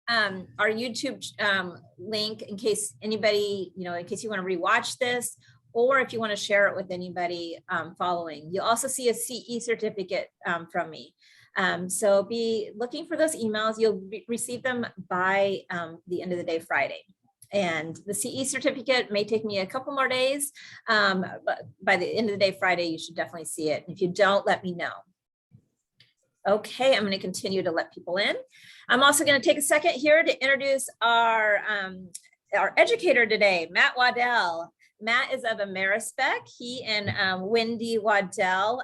our YouTube link in case anybody, in case you want to rewatch this, or if you want to share it with anybody following. You'll also see a CE certificate from me. So be looking for those emails. You'll receive them by the end of the day, Friday. And the CE certificate may take me a couple more days, but by the end of the day, Friday, you should definitely see it. If you don't, let me know. Okay, I'm going to continue to let people in. I'm also going to take a second here to introduce our educator today, Matt Waddell. Matt is of AmeriSpec. He and Wendy Waddell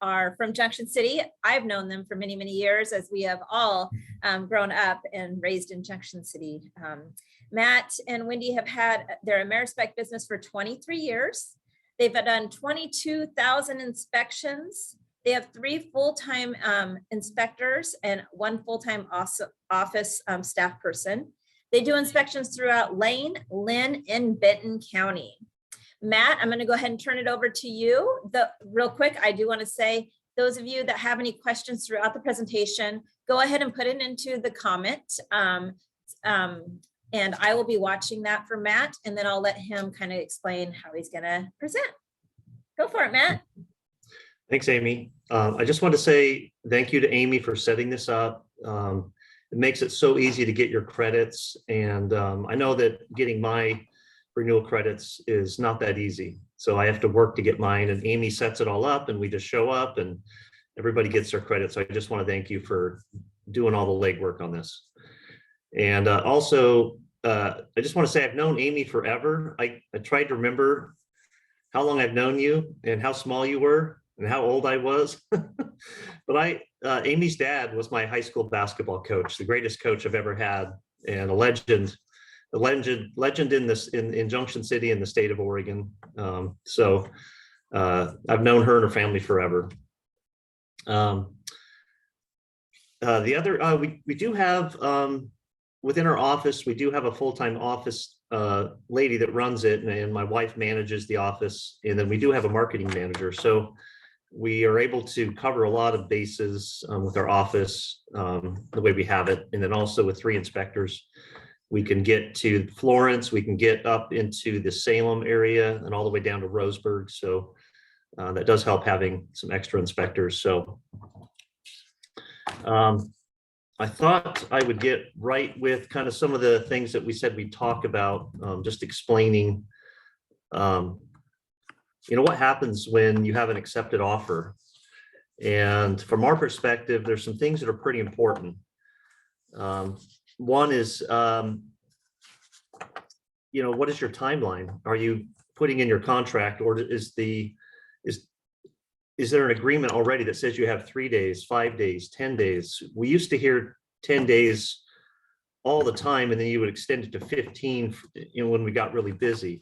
are from Junction City. I've known them for many, many years, as we have all grown up and raised in Junction City. Matt and Wendy have had their AmeriSpec business for 23 years. They've done 22,000 inspections. They have 3 full-time inspectors and 1 full-time office staff person. They do inspections throughout Lane, Lynn, and Benton County. Matt, I'm going to go ahead and turn it over to you. Real quick, I do want to say, those of you that have any questions throughout the presentation, go ahead and put it into the comment. And I will be watching that for Matt, and then I'll let him kind of explain how he's going to present. Go for it, Matt. Thanks, Amy. I just want to say thank you to Amy for setting this up. It makes it so easy to get your credits. And I know that getting my renewal credits is not that easy. So I have to work to get mine, and Amy sets it all up and we just show up and everybody gets their credits. So I just want to thank you for doing all the legwork on this. And also, I just want to say I've known Amy forever. I tried to remember how long I've known you and how small you were and how old I was. But Amy's dad was my high school basketball coach, the greatest coach I've ever had, and a legend in Junction City in the state of Oregon. So I've known her and her family forever. We do have within our office, we do have a full-time office lady that runs it, and my wife manages the office, and then we do have a marketing manager. So we are able to cover a lot of bases with our office the way we have it. And then also with 3 inspectors, we can get to Florence, we can get up into the Salem area and all the way down to Roseburg. So that does help having some extra inspectors. So I thought I would get right with kind of some of the things that we said we'd talk about, just explaining what happens when you have an accepted offer. And from our perspective, there's some things that are pretty important. One is, what is your timeline? Are you putting in your contract, or is there an agreement already that says you have 3 days, 5 days, 10 days? We used to hear 10 days all the time, and then you would extend it to 15 when we got really busy.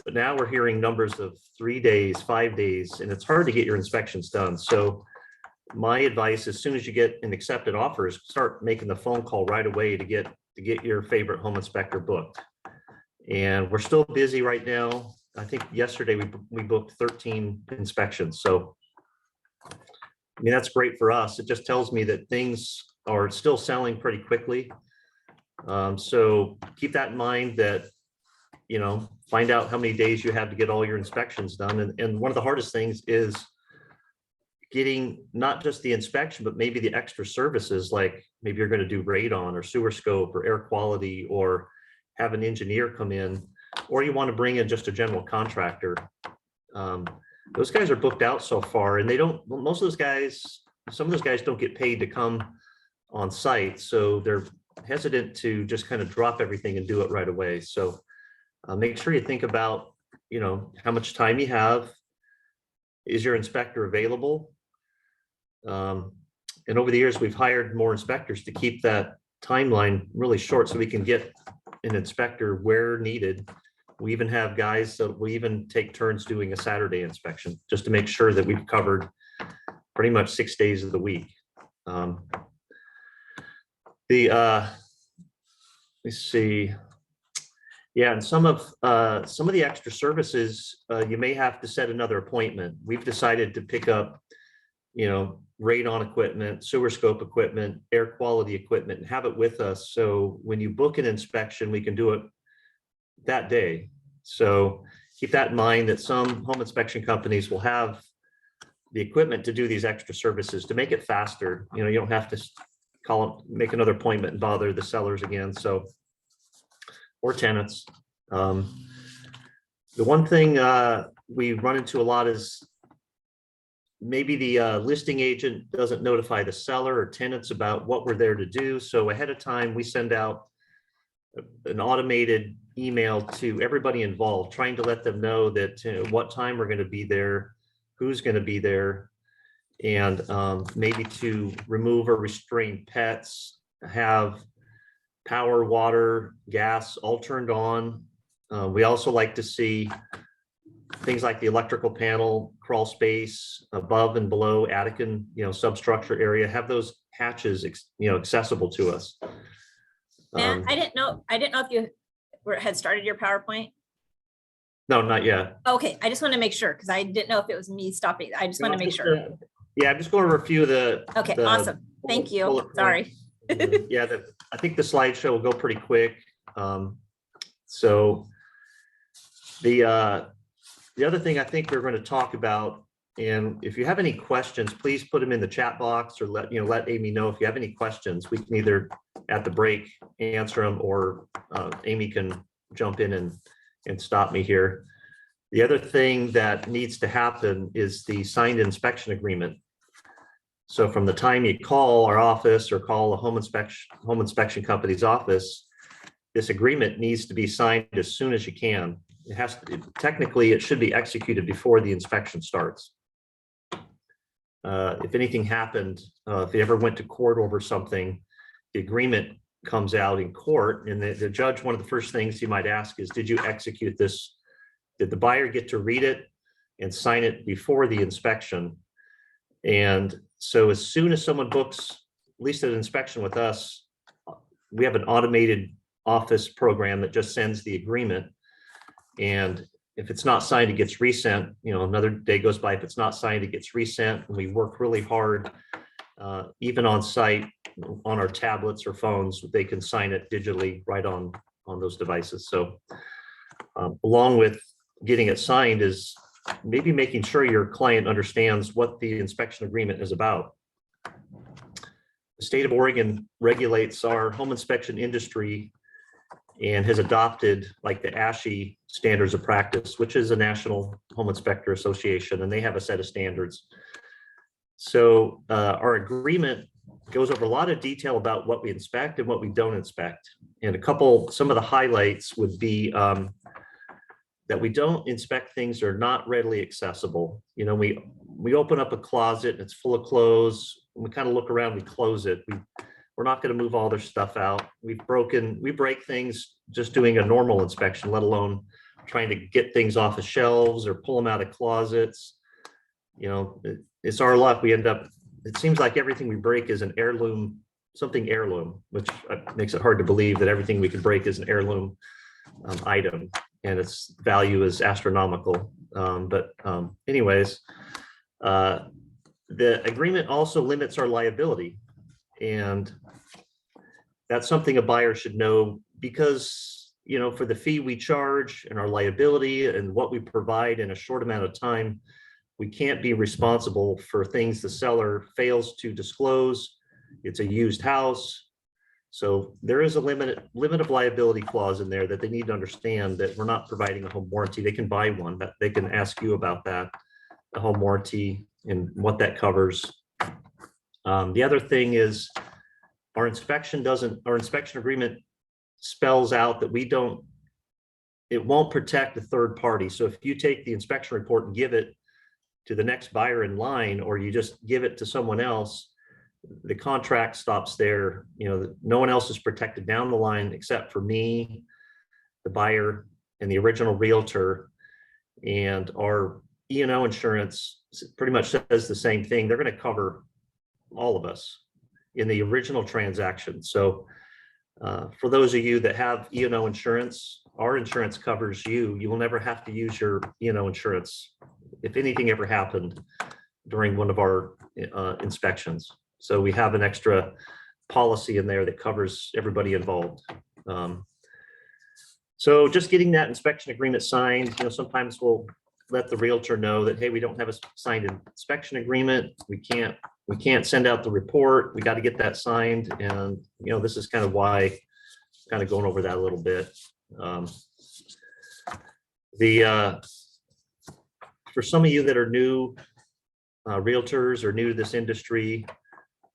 But now we're hearing numbers of 3 days, 5 days, and it's hard to get your inspections done. So my advice, as soon as you get an accepted offer, is start making the phone call right away to get your favorite home inspector booked. And we're still busy right now. I think yesterday we booked 13 inspections. So I mean, that's great for us. It just tells me that things are still selling pretty quickly. So keep that in mind, that find out how many days you have to get all your inspections done. And one of the hardest things is getting not just the inspection, but maybe the extra services, like maybe you're going to do radon or sewer scope or air quality, or have an engineer come in, or you want to bring in just a general contractor. Those guys are booked out so far, and some of those guys don't get paid to come on site. So they're hesitant to just kind of drop everything and do it right away. So make sure you think about, how much time you have. Is your inspector available? And over the years, we've hired more inspectors to keep that timeline really short so we can get an inspector where needed. We even have guys that we even take turns doing a Saturday inspection, just to make sure that we've covered pretty much 6 days of the week. Let's see. Yeah, and some of the extra services, you may have to set another appointment. We've decided to pick up, radon equipment, sewer scope equipment, air quality equipment, and have it with us. So when you book an inspection, we can do it that day. So keep that in mind, that some home inspection companies will have the equipment to do these extra services to make it faster. You don't have to make another appointment and bother the sellers again. So, or tenants. The one thing we run into a lot is maybe the listing agent doesn't notify the seller or tenants about what we're there to do. So ahead of time, we send out an automated email to everybody involved, trying to let them know that what time we're going to be there, who's going to be there, and maybe to remove or restrain pets, have power, water, gas all turned on. We also like to see things like the electrical panel, crawl space, above and below attic and substructure area, have those hatches accessible to us. Matt, I didn't know if you had started your PowerPoint. No, not yet. Okay, I just want to make sure, because I didn't know if it was me stopping. I just want to make sure. Yeah, I'm just going over a few of the. Okay, awesome. Thank you. Sorry. Yeah, I think the slideshow will go pretty quick. So the other thing I think we're going to talk about, and if you have any questions, please put them in the chat box, or let Amy know if you have any questions. We can either at the break answer them, or Amy can jump in and stop me here. The other thing that needs to happen is the signed inspection agreement. So from the time you call our office or call a home inspection company's office, this agreement needs to be signed as soon as you can. It has to, technically, it should be executed before the inspection starts. If anything happened, if you ever went to court over something, the agreement comes out in court, and the judge, one of the first things he might ask is, did you execute this? Did the buyer get to read it and sign it before the inspection? And so as soon as someone books, at least an inspection with us, we have an automated office program that just sends the agreement. And if it's not signed, it gets resent. Another day goes by. If it's not signed, it gets resent. And we work really hard, even on site, on our tablets or phones, they can sign it digitally right on those devices. So along with getting it signed is maybe making sure your client understands what the inspection agreement is about. The state of Oregon regulates our home inspection industry and has adopted like the ASHI standards of practice, which is a National Home Inspector Association, and they have a set of standards. So our agreement goes over a lot of detail about what we inspect and what we don't inspect. And some of the highlights would be that we don't inspect things that are not readily accessible. We open up a closet and it's full of clothes, and we kind of look around, we close it. We're not going to move all their stuff out. We break things just doing a normal inspection, let alone trying to get things off of shelves or pull them out of closets. It's our luck. It seems like everything we break is an heirloom, something heirloom, which makes it hard to believe that everything we can break is an heirloom item, and its value is astronomical. Anyways, the agreement also limits our liability, and that's something a buyer should know, because for the fee we charge and our liability and what we provide in a short amount of time, we can't be responsible for things the seller fails to disclose. It's a used house. So there is a limit of liability clause in there that they need to understand, that we're not providing a home warranty. They can buy one, but they can ask you about that, the home warranty and what that covers. The other thing is our inspection agreement spells out that it won't protect a third party. So if you take the inspection report and give it to the next buyer in line, or you just give it to someone else, the contract stops there. No one else is protected down the line except for me, the buyer, and the original realtor. And our E&O insurance pretty much says the same thing. They're going to cover all of us in the original transaction. So for those of you that have E&O insurance, our insurance covers you. You will never have to use your E&O insurance. If anything ever happened, during one of our inspections. So we have an extra policy in there that covers everybody involved. So just getting that inspection agreement signed, sometimes we'll let the realtor know that, hey, we don't have a signed inspection agreement. We can't send out the report. We got to get that signed. And, this is kind of why, kind of going over that a little bit. For some of you that are new realtors or new to this industry,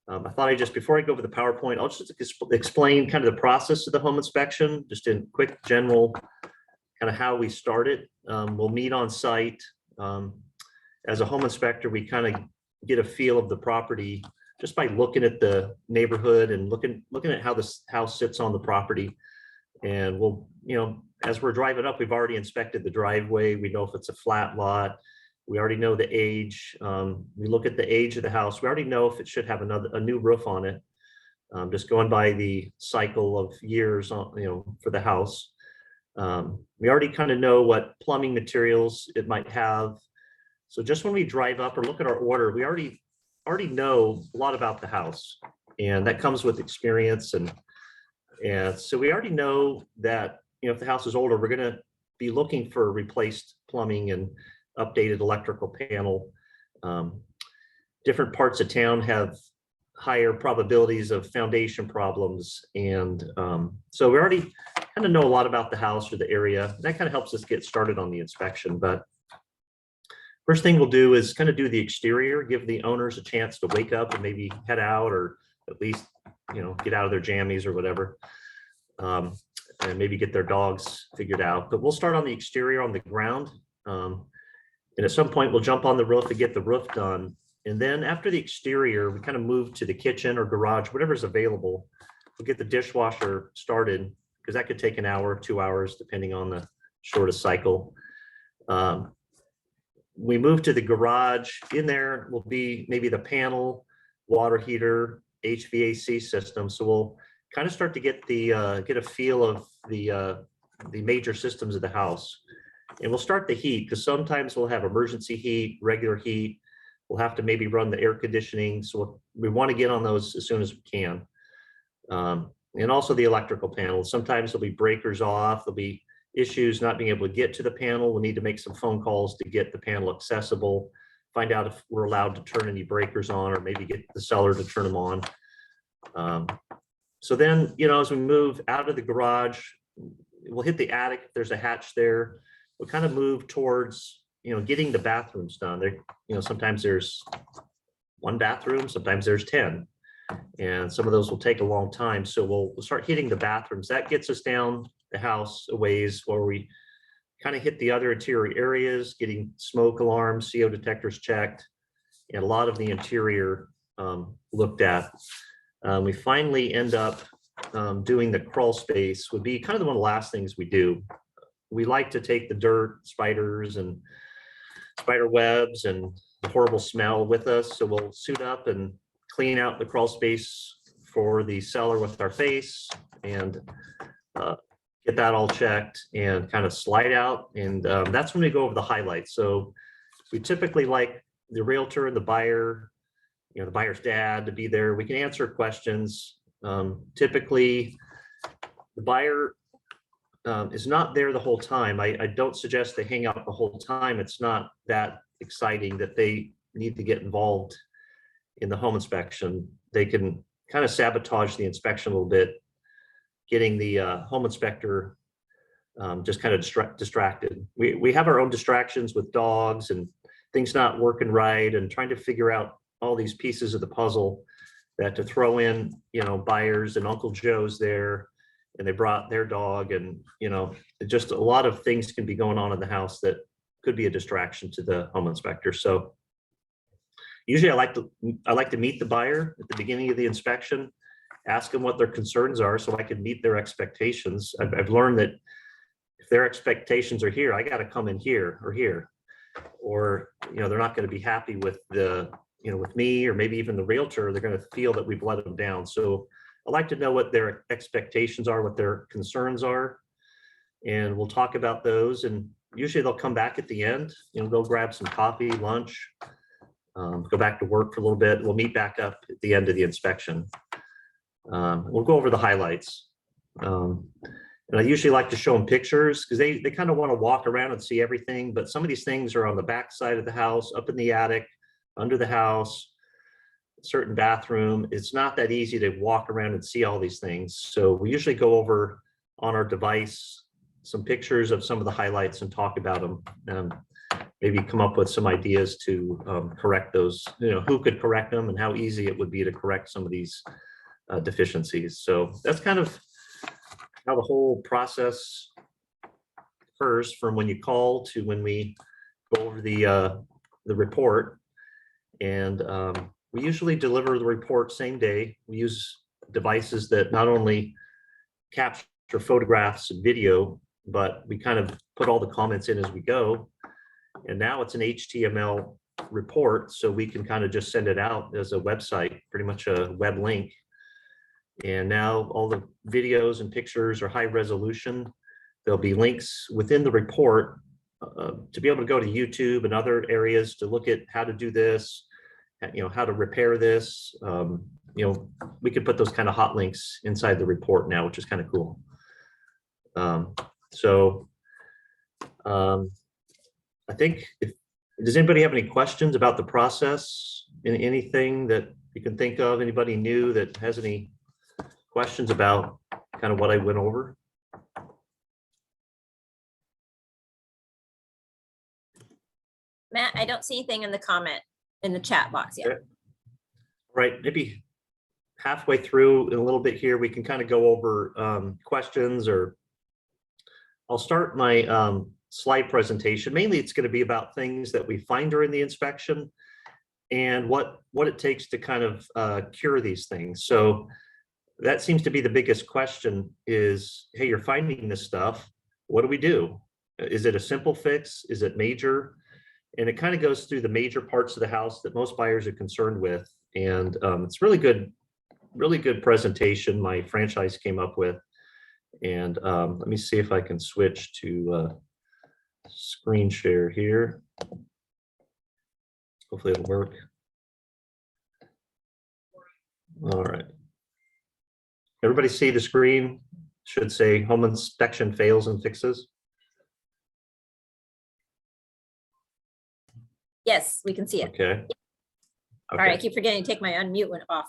I thought before I go over the PowerPoint, I'll just explain kind of the process of the home inspection, just in quick general, kind of how we start it. We'll meet on site. As a home inspector, we kind of get a feel of the property just by looking at the neighborhood and looking at how this house sits on the property. And we'll, as we're driving up, we've already inspected the driveway. We know if it's a flat lot. We already know the age. We look at the age of the house. We already know if it should have a new roof on it. Just going by the cycle of years on, for the house. We already kind of know what plumbing materials it might have. So just when we drive up or look at our order, we already know a lot about the house, and that comes with experience. And so we already know that, if the house is older, we're going to be looking for replaced plumbing and updated electrical panel. Different parts of town have higher probabilities of foundation problems. And so we already kind of know a lot about the house or the area. That kind of helps us get started on the inspection. But first thing we'll do is kind of do the exterior, give the owners a chance to wake up and maybe head out, or at least, get out of their jammies or whatever. And maybe get their dogs figured out. But we'll start on the exterior on the ground. And at some point we'll jump on the roof and get the roof done. And then after the exterior, we kind of move to the kitchen or garage, whatever's available. We'll get the dishwasher started, because that could take an hour, 2 hours, depending on the shortest cycle. We move to the garage. In there will be maybe the panel, water heater, HVAC system. So we'll kind of start to get a feel of the major systems of the house. And we'll start the heat, because sometimes we'll have emergency heat, regular heat. We'll have to maybe run the air conditioning. So we want to get on those as soon as we can. And also the electrical panel. Sometimes there'll be breakers off. There'll be issues not being able to get to the panel. We'll need to make some phone calls to get the panel accessible, find out if we're allowed to turn any breakers on, or maybe get the seller to turn them on. So then, as we move out of the garage, we'll hit the attic. If there's a hatch there, we'll kind of move towards, getting the bathrooms done. There, sometimes there's one bathroom, sometimes there's 10. And some of those will take a long time. So we'll start hitting the bathrooms. That gets us down the house a ways, where we kind of hit the other interior areas, getting smoke alarms, CO detectors checked, and a lot of the interior looked at. We finally end up doing the crawl space. Would be kind of one of the last things we do. We like to take the dirt, spiders, and spider webs and the horrible smell with us. So we'll suit up and clean out the crawl space for the seller with our face, and get that all checked and kind of slide out. And that's when we go over the highlights. So we typically like the realtor and the buyer, the buyer's dad, to be there. We can answer questions. Typically, the buyer is not there the whole time. I don't suggest they hang out the whole time. It's not that exciting that they need to get involved in the home inspection. They can kind of sabotage the inspection a little bit, getting the home inspector just kind of distracted. We have our own distractions with dogs and things not working right, and trying to figure out all these pieces of the puzzle, that to throw in, buyers and Uncle Joe's there, and they brought their dog, and, just a lot of things can be going on in the house that could be a distraction to the home inspector. So usually I like to meet the buyer at the beginning of the inspection, ask them what their concerns are so I can meet their expectations. I've learned that if their expectations are here, I got to come in here or here, or, they're not going to be happy with with me, or maybe even the realtor. They're going to feel that we've let them down. So I like to know what their expectations are, what their concerns are, and we'll talk about those. And usually they'll come back at the end, go grab some coffee, lunch, go back to work for a little bit. We'll meet back up at the end of the inspection. We'll go over the highlights. And I usually like to show them pictures because they kind of want to walk around and see everything. But some of these things are on the back side of the house, up in the attic, under the house, certain bathroom. It's not that easy to walk around and see all these things. So we usually go over on our device some pictures of some of the highlights and talk about them. Maybe come up with some ideas to correct those, who could correct them and how easy it would be to correct some of these deficiencies. So that's kind of how the whole process occurs, from when you call to when we go over the report. And we usually deliver the report same day. We use devices that not only capture photographs and video, but we kind of put all the comments in as we go. And now it's an HTML report, so we can kind of just send it out as a website, pretty much a web link. And now all the videos and pictures are high resolution. There'll be links within the report to be able to go to YouTube and other areas to look at how to do this, how to repair this. We could put those kind of hot links inside the report now, which is kind of cool. I think, does anybody have any questions about the process? Anything that you can think of? Anybody new that has any questions about kind of what I went over? Matt, I don't see anything in the chat box yet. Okay. Right, maybe halfway through in a little bit here, we can kind of go over questions, or I'll start my slide presentation. Mainly it's going to be about things that we find during the inspection and what it takes to kind of cure these things. So that seems to be the biggest question is, hey, you're finding this stuff. What do we do? Is it a simple fix? Is it major? And it kind of goes through the major parts of the house that most buyers are concerned with. And it's really good presentation my franchise came up with. And let me see if I can switch to screen share here. Hopefully it'll work. All right. Everybody see the screen? Should say home inspection fails and fixes. Yes, we can see it. Okay. All right, I keep forgetting to take my unmute one off.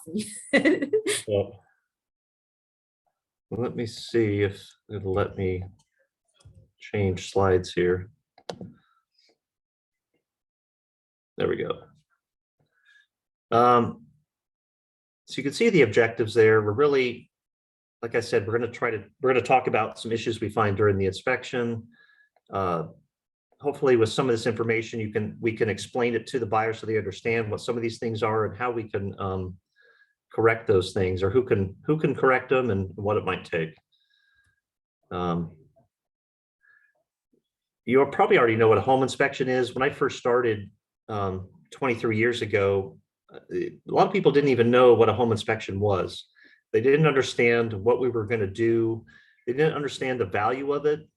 Well, let me see if it'll let me change slides here. There we go. So you can see the objectives there. We're really, like I said, we're going to talk about some issues we find during the inspection. Hopefully with some of this information, we can explain it to the buyer so they understand what some of these things are and how we can correct those things, or who can correct them and what it might take. You probably already know what a home inspection is. When I first started 23 years ago, a lot of people didn't even know what a home inspection was. They didn't understand what we were going to do. They didn't understand the value of it.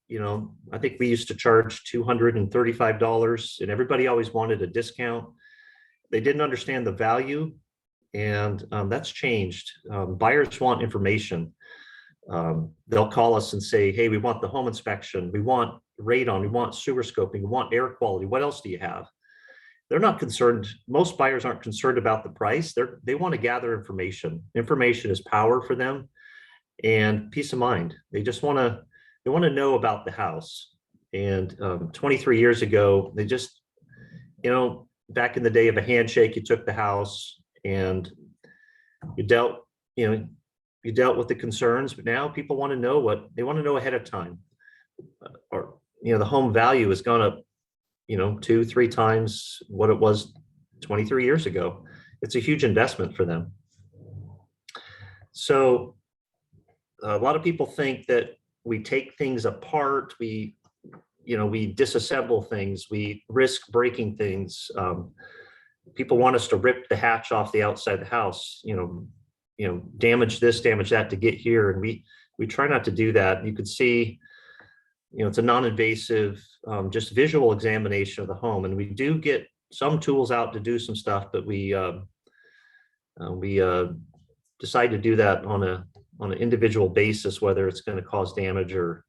I think we used to charge $235 and everybody always wanted a discount. They didn't understand the value, and that's changed. Buyers want information. They'll call us and say, hey, we want the home inspection. We want radon. We want sewer scoping. We want air quality. What else do you have? They're not concerned. Most buyers aren't concerned about the price. They want to gather information. Information is power for them and peace of mind. They want to know about the house. And 23 years ago, they just, back in the day of a handshake, you took the house and you dealt with the concerns. But now people want to know what they want to know ahead of time. Or, the home value has gone up 2-3 times what it was 23 years ago. It's a huge investment for them. So a lot of people think that we take things apart, we disassemble things, we risk breaking things. People want us to rip the hatch off the outside of the house, damage this, damage that to get here. And we try not to do that. You could see, it's a non-invasive, just visual examination of the home. And we do get some tools out to do some stuff, but we decide to do that on an individual basis, whether it's going to cause damage or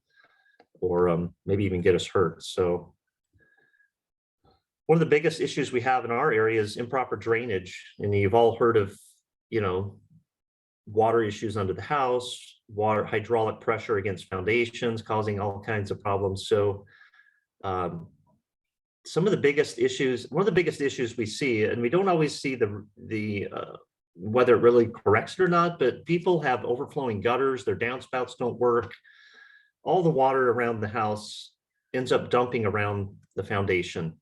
maybe even get us hurt. So one of the biggest issues we have in our area is improper drainage. And you've all heard of, water issues under the house, hydraulic pressure against foundations causing all kinds of problems. So one of the biggest issues we see, and we don't always see whether it really corrects it or not, but people have overflowing gutters, their downspouts don't work. All the water around the house ends up dumping around the foundation.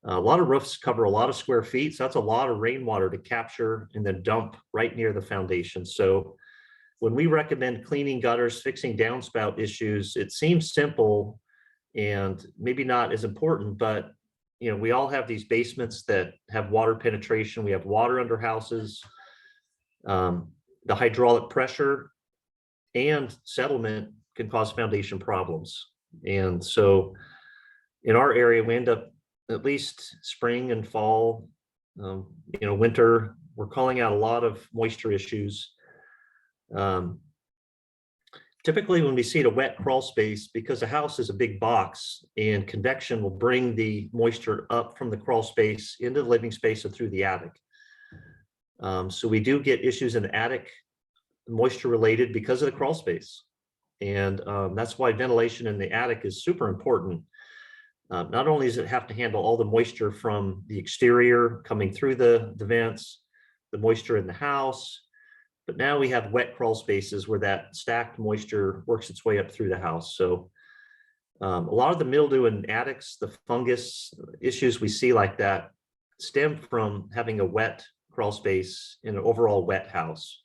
A lot of roofs cover a lot of square feet, so that's a lot of rainwater to capture and then dump right near the foundation. So when we recommend cleaning gutters, fixing downspout issues, it seems simple and maybe not as important, but we all have these basements that have water penetration. We have water under houses. The hydraulic pressure and settlement can cause foundation problems. And so in our area, we end up, at least spring and fall, winter, we're calling out a lot of moisture issues. Typically when we see a wet crawl space, because a house is a big box and convection will bring the moisture up from the crawl space into the living space and through the attic. So we do get issues in the attic, moisture related, because of the crawl space. And that's why ventilation in the attic is super important. Not only does it have to handle all the moisture from the exterior coming through the vents, the moisture in the house, but now we have wet crawl spaces where that stacked moisture works its way up through the house. So a lot of the mildew in attics, the fungus issues we see like that stem from having a wet crawl space in an overall wet house.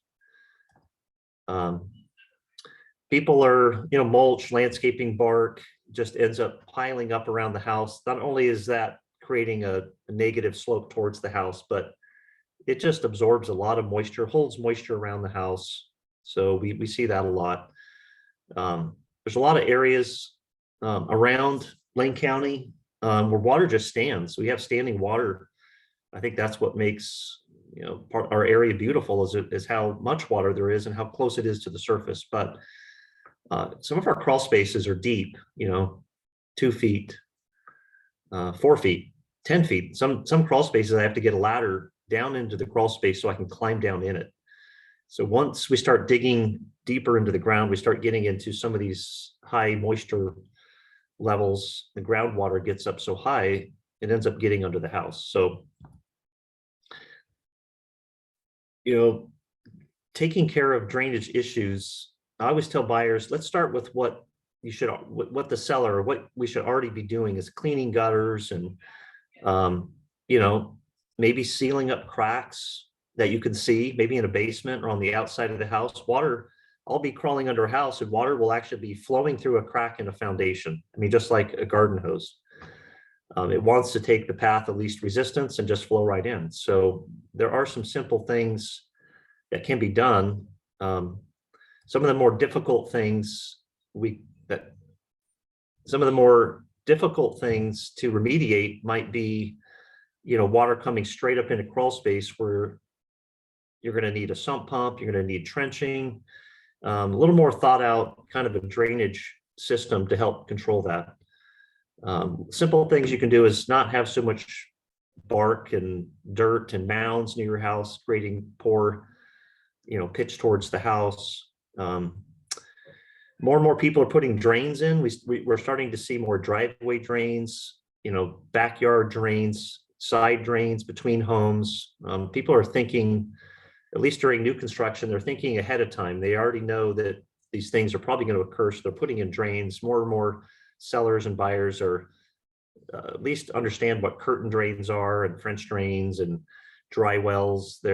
People are, mulch, landscaping bark just ends up piling up around the house. Not only is that creating a negative slope towards the house, but it just absorbs a lot of moisture, holds moisture around the house. So we see that a lot. There's a lot of areas around Lane County where water just stands. We have standing water. I think that's what makes our area beautiful is how much water there is and how close it is to the surface. But some of our crawl spaces are deep, 2 feet, 4 feet, 10 feet. Some crawl spaces I have to get a ladder down into the crawl space so I can climb down in it. So once we start digging deeper into the ground, we start getting into some of these high moisture levels. The groundwater gets up so high, it ends up getting under the house. So, taking care of drainage issues, I always tell buyers, let's start with what the seller, or what we should already be doing is cleaning gutters and, maybe sealing up cracks that you can see, maybe in a basement or on the outside of the house. Water, I'll be crawling under a house and water will actually be flowing through a crack in a foundation. I mean, just like a garden hose. It wants to take the path of least resistance and just flow right in. So there are some simple things that can be done. Some of the more difficult things to remediate might be, water coming straight up in a crawl space where you're going to need a sump pump, you're going to need trenching, a little more thought out kind of a drainage system to help control that. Simple things you can do is not have so much bark and dirt and mounds near your house, creating poor, pitch towards the house. More and more people are putting drains in. We're starting to see more driveway drains, backyard drains, side drains between homes. People are thinking, at least during new construction, they're thinking ahead of time. They already know that these things are probably going to occur, so they're putting in drains. More and more sellers and buyers are at least understand what curtain drains are and French drains and dry wells.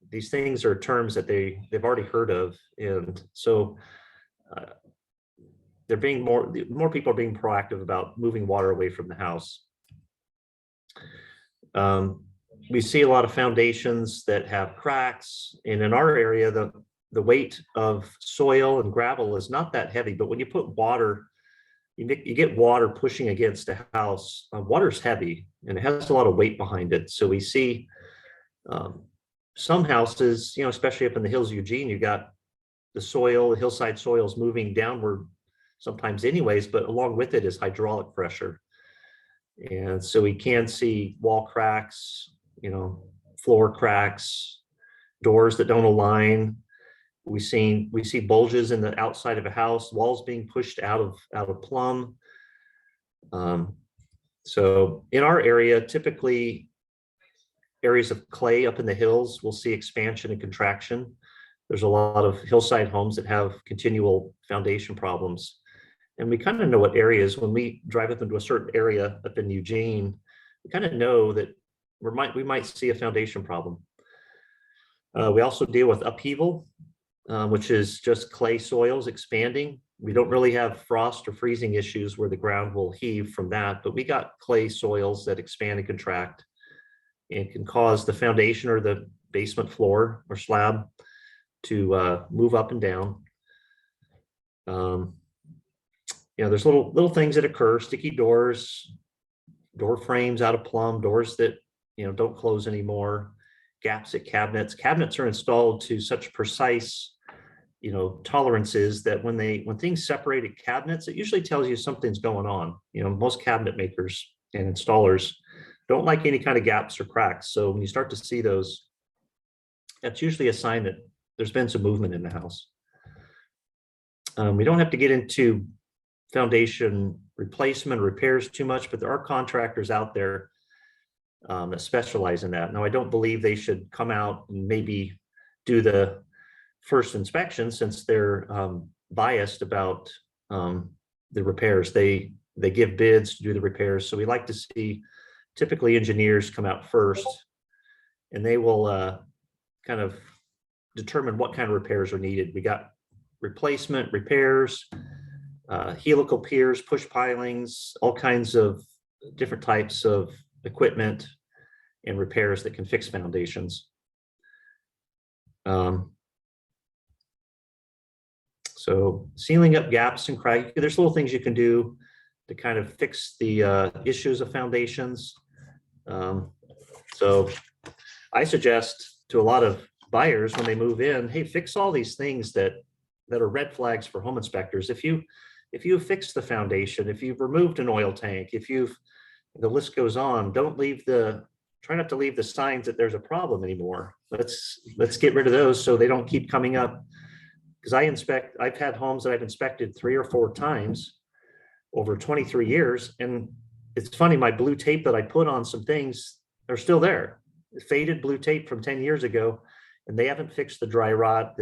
These things are terms that they've already heard of, and so they're being more people are being proactive about moving water away from the house. We see a lot of foundations that have cracks, and in our area, the weight of soil and gravel is not that heavy, but when you put water you get water pushing against a house. Water's heavy and it has a lot of weight behind it. So we see some houses, especially up in the hills of Eugene, you got the hillside soils moving downward sometimes anyways, but along with it is hydraulic pressure. And so we can see wall cracks, floor cracks, doors that don't align. We see bulges in the outside of a house, walls being pushed out of plumb. So in our area, typically areas of clay up in the hills, we'll see expansion and contraction. There's a lot of hillside homes that have continual foundation problems. And we kind of know what areas, when we drive up into a certain area up in Eugene, we kind of know that we might see a foundation problem. We also deal with upheaval, which is just clay soils expanding. We don't really have frost or freezing issues where the ground will heave from that, but we got clay soils that expand and contract and can cause the foundation or the basement floor or slab to move up and down. There's little things that occur: sticky doors, door frames out of plumb, doors that don't close anymore, gaps at cabinets. Cabinets are installed to such precise tolerances that when things separate at cabinets, it usually tells you something's going on. Most cabinet makers and installers don't like any kind of gaps or cracks. So when you start to see those, that's usually a sign that there's been some movement in the house. We don't have to get into foundation replacement repairs too much, but there are contractors out there that specialize in that. Now, I don't believe they should come out and maybe do the first inspection, since they're biased about the repairs. They give bids to do the repairs. So we like to see typically engineers come out first, and they will kind of determine what kind of repairs are needed. We got replacement, repairs, helical piers, push pilings, all kinds of different types of equipment and repairs that can fix foundations. So sealing up gaps and cracks, there's little things you can do to kind of fix the issues of foundations. So I suggest to a lot of buyers when they move in, hey, fix all these things that are red flags for home inspectors. If you've fixed the foundation, if you've removed an oil tank, the list goes on, try not to leave the signs that there's a problem anymore. Let's get rid of those so they don't keep coming up. Because I've had homes that I've inspected 3 or 4 times over 23 years. And it's funny, my blue tape that I put on some things are still there. Faded blue tape from 10 years ago, and they haven't fixed the dry rot.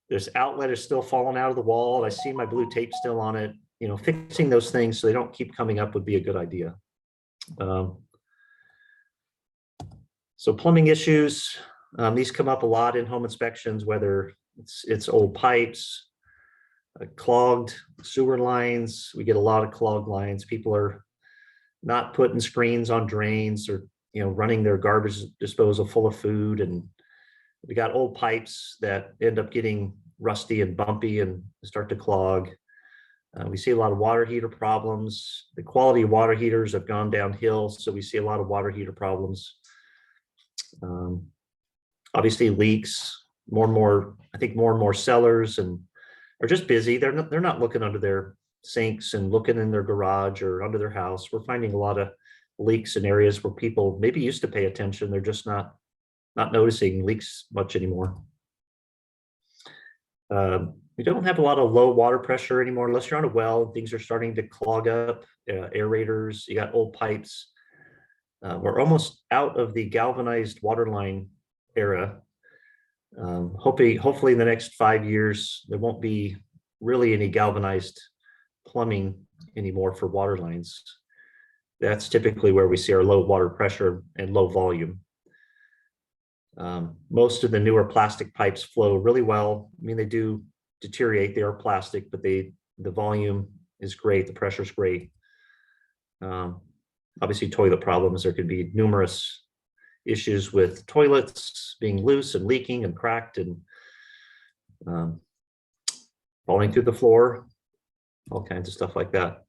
This outlet is still falling out of the wall. I see my blue tape still on it. Fixing those things so they don't keep coming up would be a good idea. So plumbing issues, these come up a lot in home inspections, whether it's old pipes, clogged sewer lines. We get a lot of clogged lines. People are not putting screens on drains, or running their garbage disposal full of food, and we got old pipes that end up getting rusty and bumpy and start to clog. We see a lot of water heater problems. The quality of water heaters have gone downhill, so we see a lot of water heater problems. Obviously leaks. I think more and more sellers are just busy. They're not looking under their sinks and looking in their garage or under their house. We're finding a lot of leaks in areas where people maybe used to pay attention. They're just not noticing leaks much anymore. We don't have a lot of low water pressure anymore, unless you're on a well. Things are starting to clog up. Aerators, you got old pipes. We're almost out of the galvanized water line era. Hopefully in the next 5 years, there won't be really any galvanized plumbing anymore for water lines. That's typically where we see our low water pressure and low volume. Most of the newer plastic pipes flow really well. I mean, they do deteriorate. They are plastic, but the volume is great. The pressure is great. Obviously, toilet problems. There could be numerous issues with toilets being loose and leaking and cracked and falling through the floor. all kinds of stuff like that.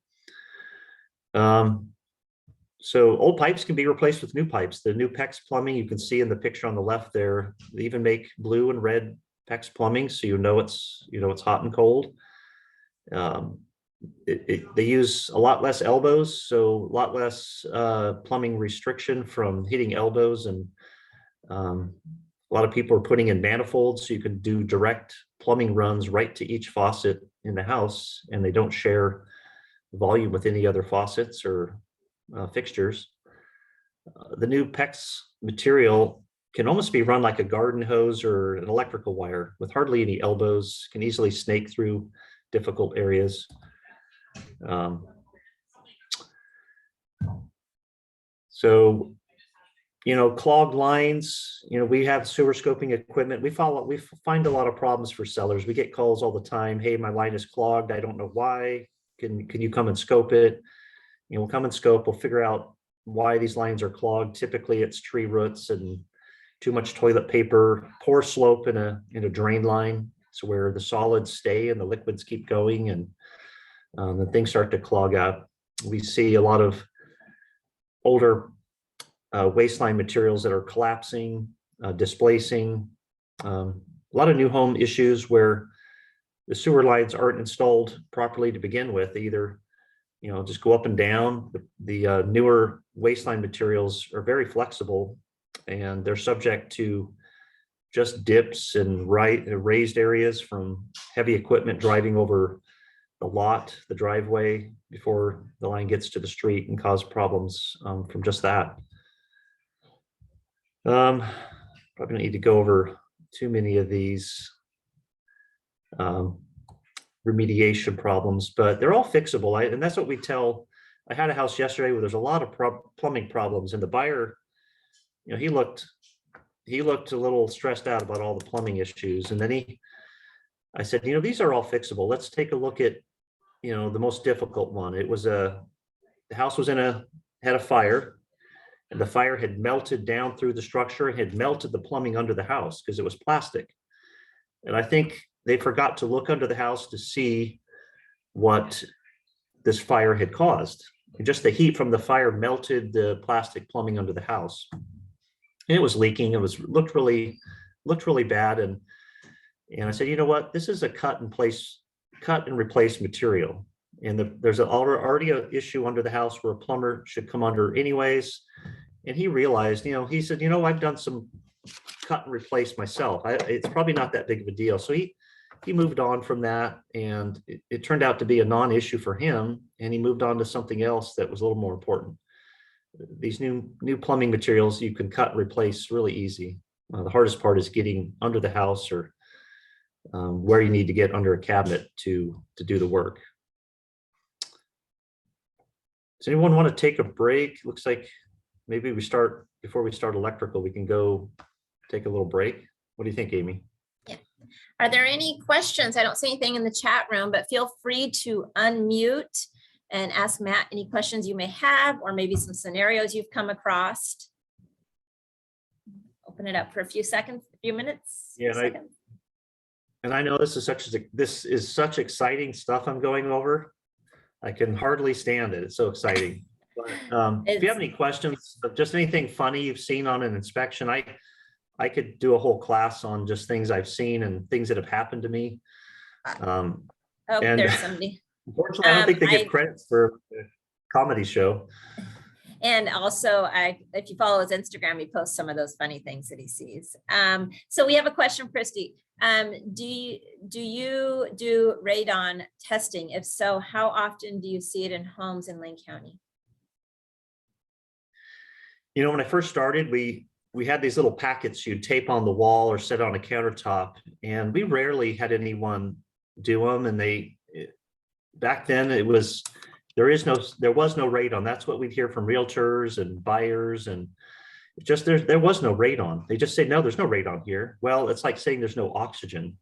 So old pipes can be replaced with new pipes. The new PEX plumbing, you can see in the picture on the left there, they even make blue and red PEX plumbing, so it's hot and cold. They use a lot less elbows, so a lot less plumbing restriction from hitting elbows, and a lot of people are putting in manifolds, so you can do direct plumbing runs right to each faucet in the house, and they don't share volume with any other faucets or fixtures. The new PEX material can almost be run like a garden hose or an electrical wire with hardly any elbows, can easily snake through difficult areas. So, clogged lines, we have sewer scoping equipment. We find a lot of problems for sellers. We get calls all the time. Hey, my line is clogged. I don't know why. Can you come and scope it? We'll come and scope. We'll figure out why these lines are clogged. Typically, it's tree roots and too much toilet paper, poor slope in a drain line. So where the solids stay and the liquids keep going, and then things start to clog up. We see a lot of older waistline materials that are collapsing, displacing. A lot of new home issues where the sewer lines aren't installed properly to begin with. They either just go up and down. The newer waistline materials are very flexible, and they're subject to just dips and raised areas from heavy equipment driving over the lot, the driveway, before the line gets to the street, and cause problems from just that. Probably don't need to go over too many of these remediation problems, but they're all fixable. And that's what we tell. I had a house yesterday where there's a lot of plumbing problems, and the buyer, he looked a little stressed out about all the plumbing issues. And then I said, these are all fixable. Let's take a look at, the most difficult one. It was the house was had a fire, and the fire had melted down through the structure and had melted the plumbing under the house because it was plastic. And I think they forgot to look under the house to see what this fire had caused. And just the heat from the fire melted the plastic plumbing under the house. And it was leaking. It looked really bad. And I said, you know what? This is a cut and replace material. And there's already an issue under the house where a plumber should come under anyways. And he realized, he said, I've done some cut and replace myself. It's probably not that big of a deal. So he moved on from that, and it turned out to be a non-issue for him. And he moved on to something else that was a little more important. These new plumbing materials you can cut and replace really easy. The hardest part is getting under the house, or where you need to get under a cabinet to do the work. Does anyone want to take a break? Looks like maybe before we start electrical, we can go take a little break. What do you think, Amy? Yeah. Are there any questions? I don't see anything in the chat room, but feel free to unmute and ask Matt any questions you may have, or maybe some scenarios you've come across. Open it up for a few minutes. Yeah, and I know this is such exciting stuff I'm going over. I can hardly stand it. It's so exciting. But if you have any questions, just anything funny you've seen on an inspection, I could do a whole class on just things I've seen and things that have happened to me. There's somebody. Unfortunately, I don't think they get credit for the comedy show. And also, if you follow his Instagram, he posts some of those funny things that he sees. So we have a question, Christy. Do you do radon testing? If so, how often do you see it in homes in Lane County? When I first started, we had these little packets you'd tape on the wall or set on a countertop, and we rarely had anyone do them. And back then there was no radon. That's what we'd hear from realtors and buyers, and there was no radon. They just say, no, there's no radon here. Well, it's like saying there's no oxygen.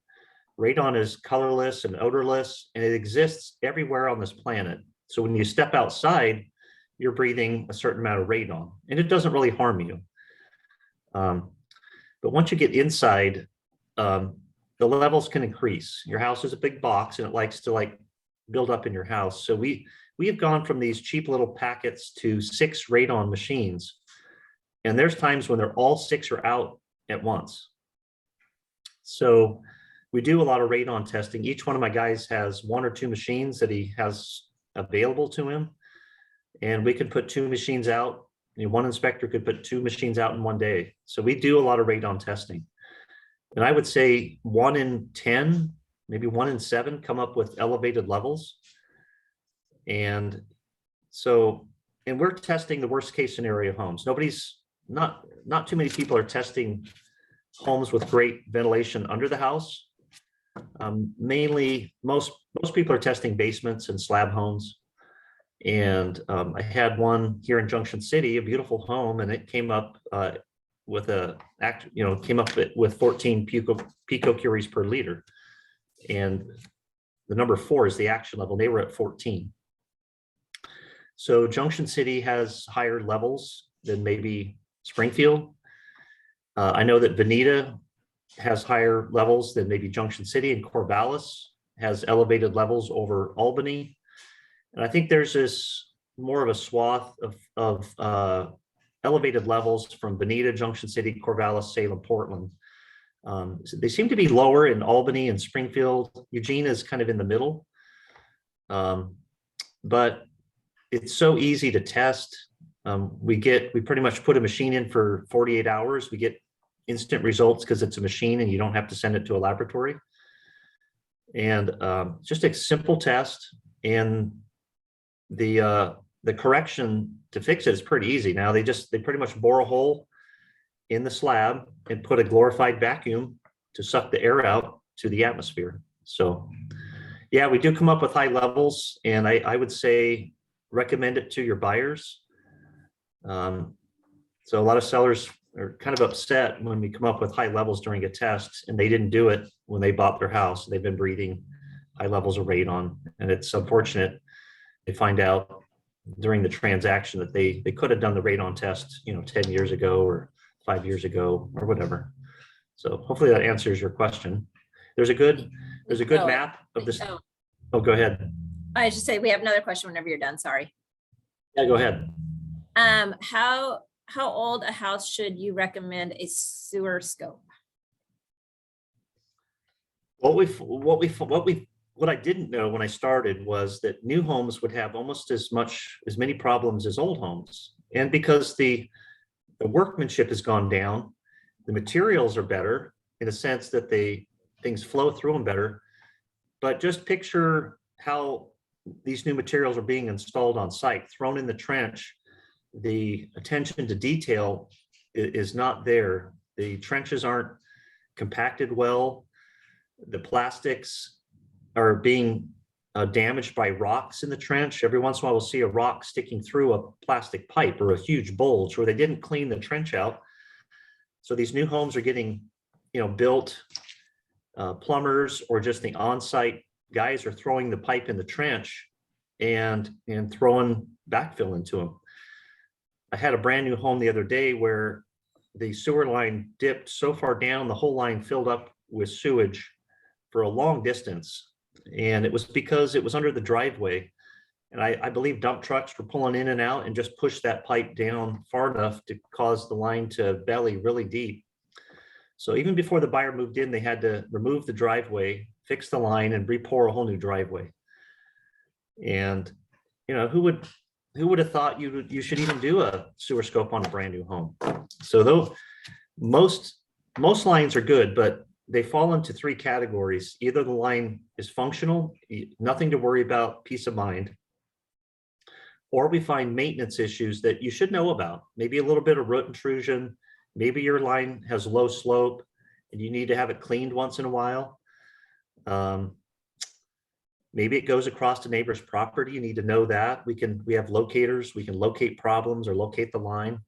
Radon is colorless and odorless, and it exists everywhere on this planet. So when you step outside, you're breathing a certain amount of radon, and it doesn't really harm you. But once you get inside, the levels can increase. Your house is a big box, and it likes to build up in your house. So we have gone from these cheap little packets to 6 radon machines. And there's times when they're all 6 are out at once. So we do a lot of radon testing. Each one of my guys has 1 or 2 machines that he has available to him. And we can put 2 machines out. One inspector could put 2 machines out in one day. So we do a lot of radon testing. And I would say 1 in 10, maybe 1 in 7 come up with elevated levels. And so, and we're testing the worst case scenario homes. Not too many people are testing homes with great ventilation under the house. Mainly, most people are testing basements and slab homes. And I had one here in Junction City, a beautiful home, and it came up with with 14 picocuries per liter. And the number 4 is the action level. They were at 14. So Junction City has higher levels than maybe Springfield. I know that Veneta has higher levels than maybe Junction City, and Corvallis has elevated levels over Albany. And I think there's this more of a swath of elevated levels from Veneta, Junction City, Corvallis, Salem, Portland. So they seem to be lower in Albany and Springfield. Eugene is kind of in the middle. But it's so easy to test. We pretty much put a machine in for 48 hours. We get instant results because it's a machine and you don't have to send it to a laboratory. And just a simple test, and the correction to fix it is pretty easy. Now they pretty much bore a hole in the slab and put a glorified vacuum to suck the air out to the atmosphere. So yeah, we do come up with high levels, and I would say recommend it to your buyers. So a lot of sellers are kind of upset when we come up with high levels during a test, and they didn't do it when they bought their house. They've been breathing high levels of radon, and it's unfortunate. They find out during the transaction that they could have done the radon test, 10 years ago or 5 years ago or whatever. So hopefully that answers your question. There's a good map of this. Oh, go ahead. I should say we have another question whenever you're done. Sorry. Yeah, go ahead. How old a house should you recommend a sewer scope? What I didn't know when I started was that new homes would have almost as many problems as old homes. And because the workmanship has gone down, the materials are better in a sense that things flow through them better. But just picture how these new materials are being installed on site, thrown in the trench. The attention to detail is not there. The trenches aren't compacted well. The plastics are being damaged by rocks in the trench. Every once in a while, we'll see a rock sticking through a plastic pipe or a huge bulge where they didn't clean the trench out. So these new homes are getting, built. Plumbers or just the on-site guys are throwing the pipe in the trench and throwing backfill into them. I had a brand new home the other day where the sewer line dipped so far down, the whole line filled up with sewage for a long distance. And it was because it was under the driveway. And I believe dump trucks were pulling in and out and just pushed that pipe down far enough to cause the line to belly really deep. So even before the buyer moved in, they had to remove the driveway, fix the line, and re-pour a whole new driveway. And who would have thought you should even do a sewer scope on a brand new home? So though most lines are good, but they fall into 3 categories. Either the line is functional, nothing to worry about, peace of mind, or we find maintenance issues that you should know about. Maybe a little bit of root intrusion. Maybe your line has low slope and you need to have it cleaned once in a while. Maybe it goes across the neighbor's property. You need to know that. We have locators. We can locate problems or locate the line.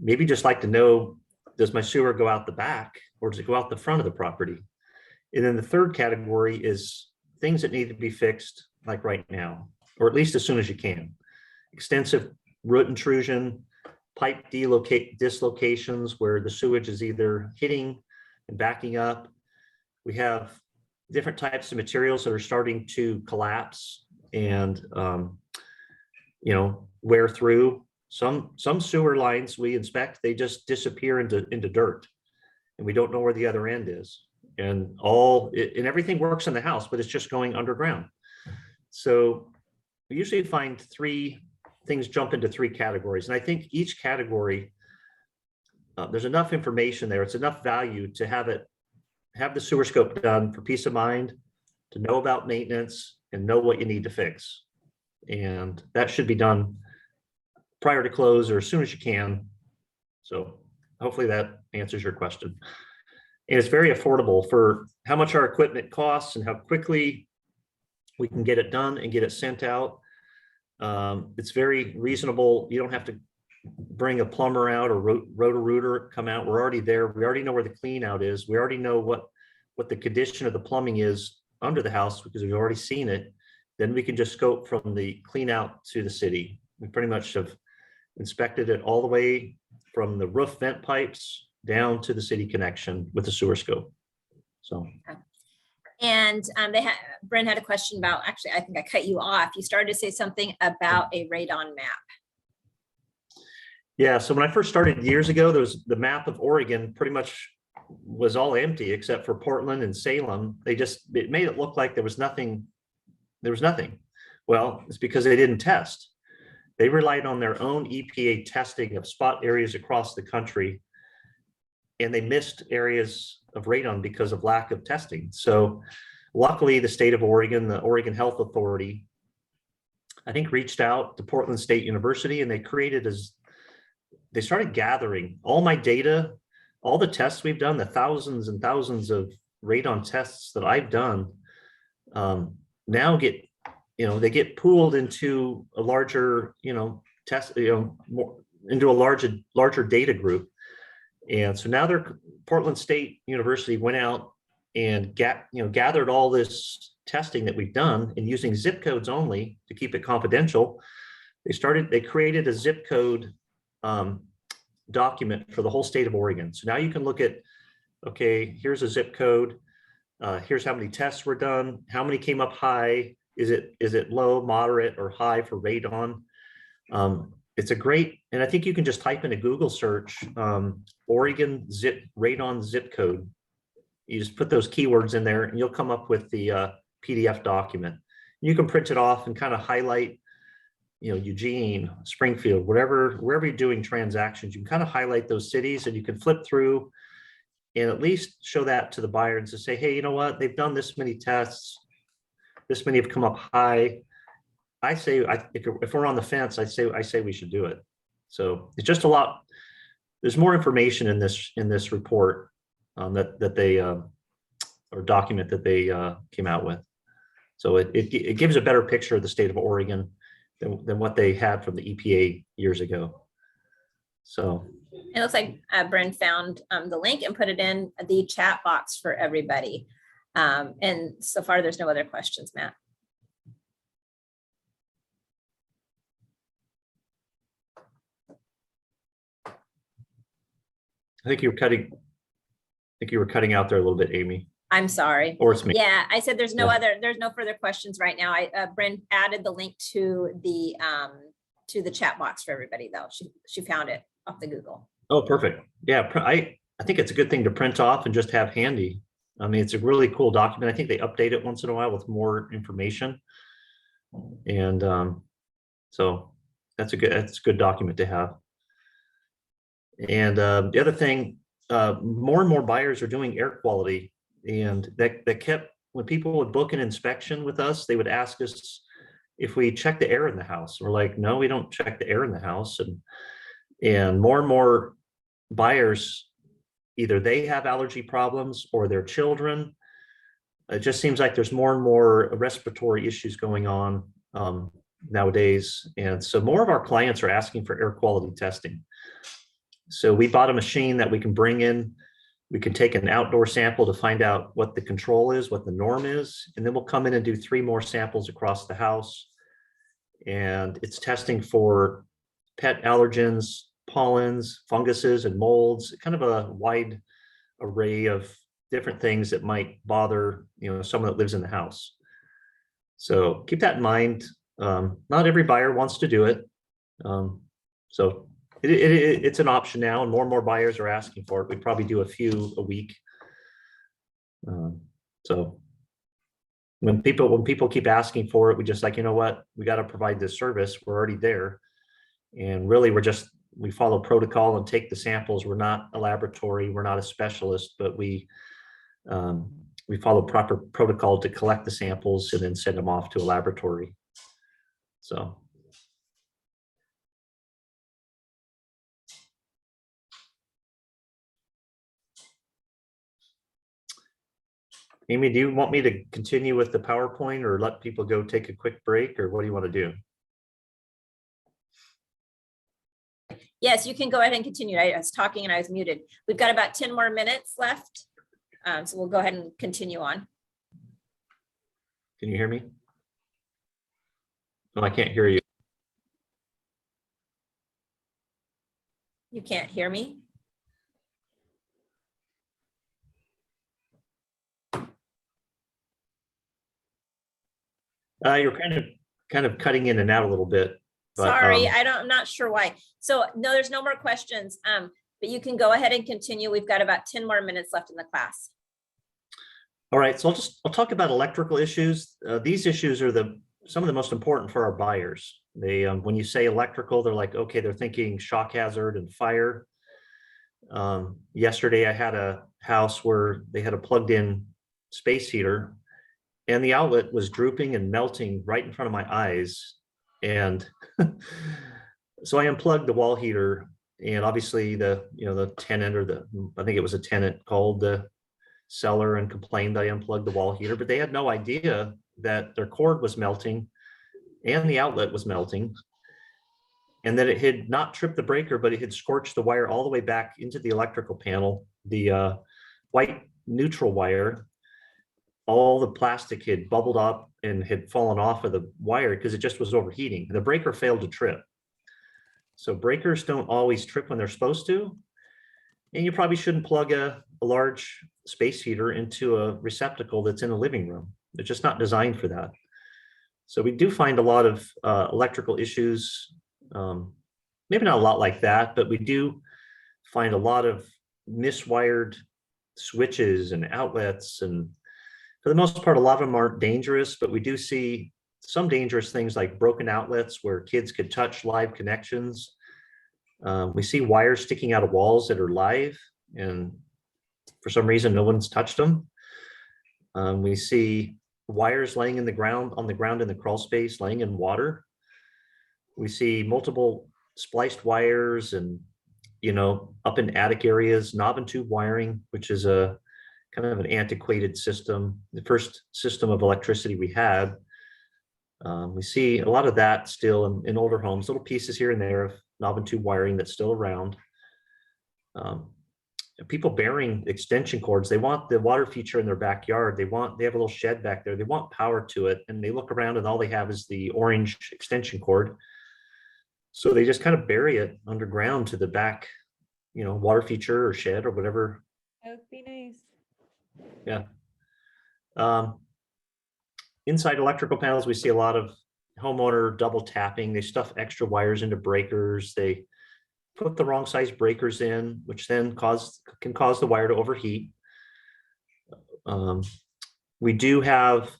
Maybe just like to know, does my sewer go out the back or does it go out the front of the property? And then the third category is things that need to be fixed like right now, or at least as soon as you can. Extensive root intrusion, pipe dislocations where the sewage is either hitting and backing up. We have different types of materials that are starting to collapse and, wear through. Some sewer lines we inspect, they just disappear into dirt, and we don't know where the other end is. And everything works in the house, but it's just going underground. So we usually find things jump into three categories. And I think each category, there's enough information there. It's enough value to have the sewer scope done for peace of mind, to know about maintenance and know what you need to fix. And that should be done prior to close or as soon as you can. So hopefully that answers your question. And it's very affordable for how much our equipment costs and how quickly we can get it done and get it sent out. It's very reasonable. You don't have to bring a plumber out or Roto-Rooter come out. We're already there. We already know where the clean out is. We already know what the condition of the plumbing is under the house because we've already seen it. Then we can just scope from the clean out to the city. We pretty much have inspected it all the way from the roof vent pipes down to the city connection with the sewer scope. So. And Brent had a question about, actually, I think I cut you off. You started to say something about a radon map. Yeah, so when I first started years ago, there was the map of Oregon pretty much was all empty except for Portland and Salem. It made it look like there was nothing. Well, it's because they didn't test. They relied on their own EPA testing of spot areas across the country, and they missed areas of radon because of lack of testing. So luckily the state of Oregon, the Oregon Health Authority, I think reached out to Portland State University, and they started gathering all my data, all the tests we've done, the thousands and thousands of radon tests that I've done, now they get pooled into a larger, into a larger data group. And so now Portland State University went out and gathered all this testing that we've done, and using zip codes only to keep it confidential. They created a zip code document for the whole state of Oregon. So now you can look at, okay, here's a zip code. Here's how many tests were done. How many came up high? Is it low, moderate, or high for radon? It's a great, and I think you can just type in a Google search, Oregon radon zip code. You just put those keywords in there and you'll come up with the PDF document. You can print it off and kind of highlight, Eugene, Springfield, wherever you're doing transactions, you can kind of highlight those cities, and you can flip through and at least show that to the buyer and to say, hey, you know what? They've done this many tests. This many have come up high. I say, if we're on the fence, I say we should do it. So it's just a lot. There's more information in this report that they or document that they came out with. So it gives a better picture of the state of Oregon than what they had from the EPA years ago. So it looks like Brent found the link and put it in the chat box for everybody. And so far, there's no other questions, Matt. I think you were cutting out there a little bit, Amy. I'm sorry. Or it's me. Yeah, I said there's no further questions right now. Brent added the link to the chat box for everybody though. She found it off the Google. Oh, perfect. Yeah, I think it's a good thing to print off and just have handy. I mean, it's a really cool document. I think they update it once in a while with more information. And so that's a good document to have. And the other thing, more and more buyers are doing air quality, and that kept, when people would book an inspection with us, they would ask us if we check the air in the house. We're like, no, we don't check the air in the house. And more buyers, either they have allergy problems or their children. It just seems like there's more and more respiratory issues going on nowadays. And so more of our clients are asking for air quality testing. So we bought a machine that we can bring in. We can take an outdoor sample to find out what the control is, what the norm is, and then we'll come in and do 3 more samples across the house. And it's testing for pet allergens, pollens, funguses, and molds, kind of a wide array of different things that might bother, someone that lives in the house. So keep that in mind. Not every buyer wants to do it. So it's an option now, and more buyers are asking for it. We probably do a few a week. So when people keep asking for it, we just like, you know what, we got to provide this service. We're already there. And really we follow protocol and take the samples. We're not a laboratory. We're not a specialist, but we follow proper protocol to collect the samples and then send them off to a laboratory. So. Amy, do you want me to continue with the PowerPoint or let people go take a quick break, or what do you want to do? Yes, you can go ahead and continue. I was talking and I was muted. We've got about 10 more minutes left. So we'll go ahead and continue on. Can you hear me? No, I can't hear you. You can't hear me? You're kind of cutting in and out a little bit. But, sorry, I'm not sure why. So no, there's no more questions. But you can go ahead and continue. We've got about 10 more minutes left in the class. All right, so I'll talk about electrical issues. These issues are some of the most important for our buyers. They when you say electrical, they're like, okay, they're thinking shock hazard and fire. Yesterday I had a house where they had a plugged in space heater, and the outlet was drooping and melting right in front of my eyes. And so I unplugged the wall heater, and obviously the tenant, or I think it was a tenant, called the seller and complained that I unplugged the wall heater, but they had no idea that their cord was melting and the outlet was melting, and that it had not tripped the breaker, but it had scorched the wire all the way back into the electrical panel. The white neutral wire, all the plastic had bubbled up and had fallen off of the wire because it just was overheating. The breaker failed to trip. So breakers don't always trip when they're supposed to. And you probably shouldn't plug a large space heater into a receptacle that's in a living room. They're just not designed for that. So we do find a lot of electrical issues, maybe not a lot like that, but we do find a lot of miswired switches and outlets. And for the most part, a lot of them aren't dangerous, but we do see some dangerous things like broken outlets where kids could touch live connections. We see wires sticking out of walls that are live, and for some reason, no one's touched them. We see wires laying on the ground in the crawl space, laying in water. We see multiple spliced wires and, up in attic areas, knob and tube wiring, which is a kind of an antiquated system, the first system of electricity we had. We see a lot of that still in older homes, little pieces here and there of knob and tube wiring that's still around. People burying extension cords. They want the water feature in their backyard. They have a little shed back there. They want power to it, and they look around and all they have is the orange extension cord. So they just kind of bury it underground to the back, water feature or shed or whatever. That would be nice. Yeah. Inside electrical panels, we see a lot of homeowner double tapping. They stuff extra wires into breakers. They put the wrong size breakers in, which then can cause the wire to overheat. We do have,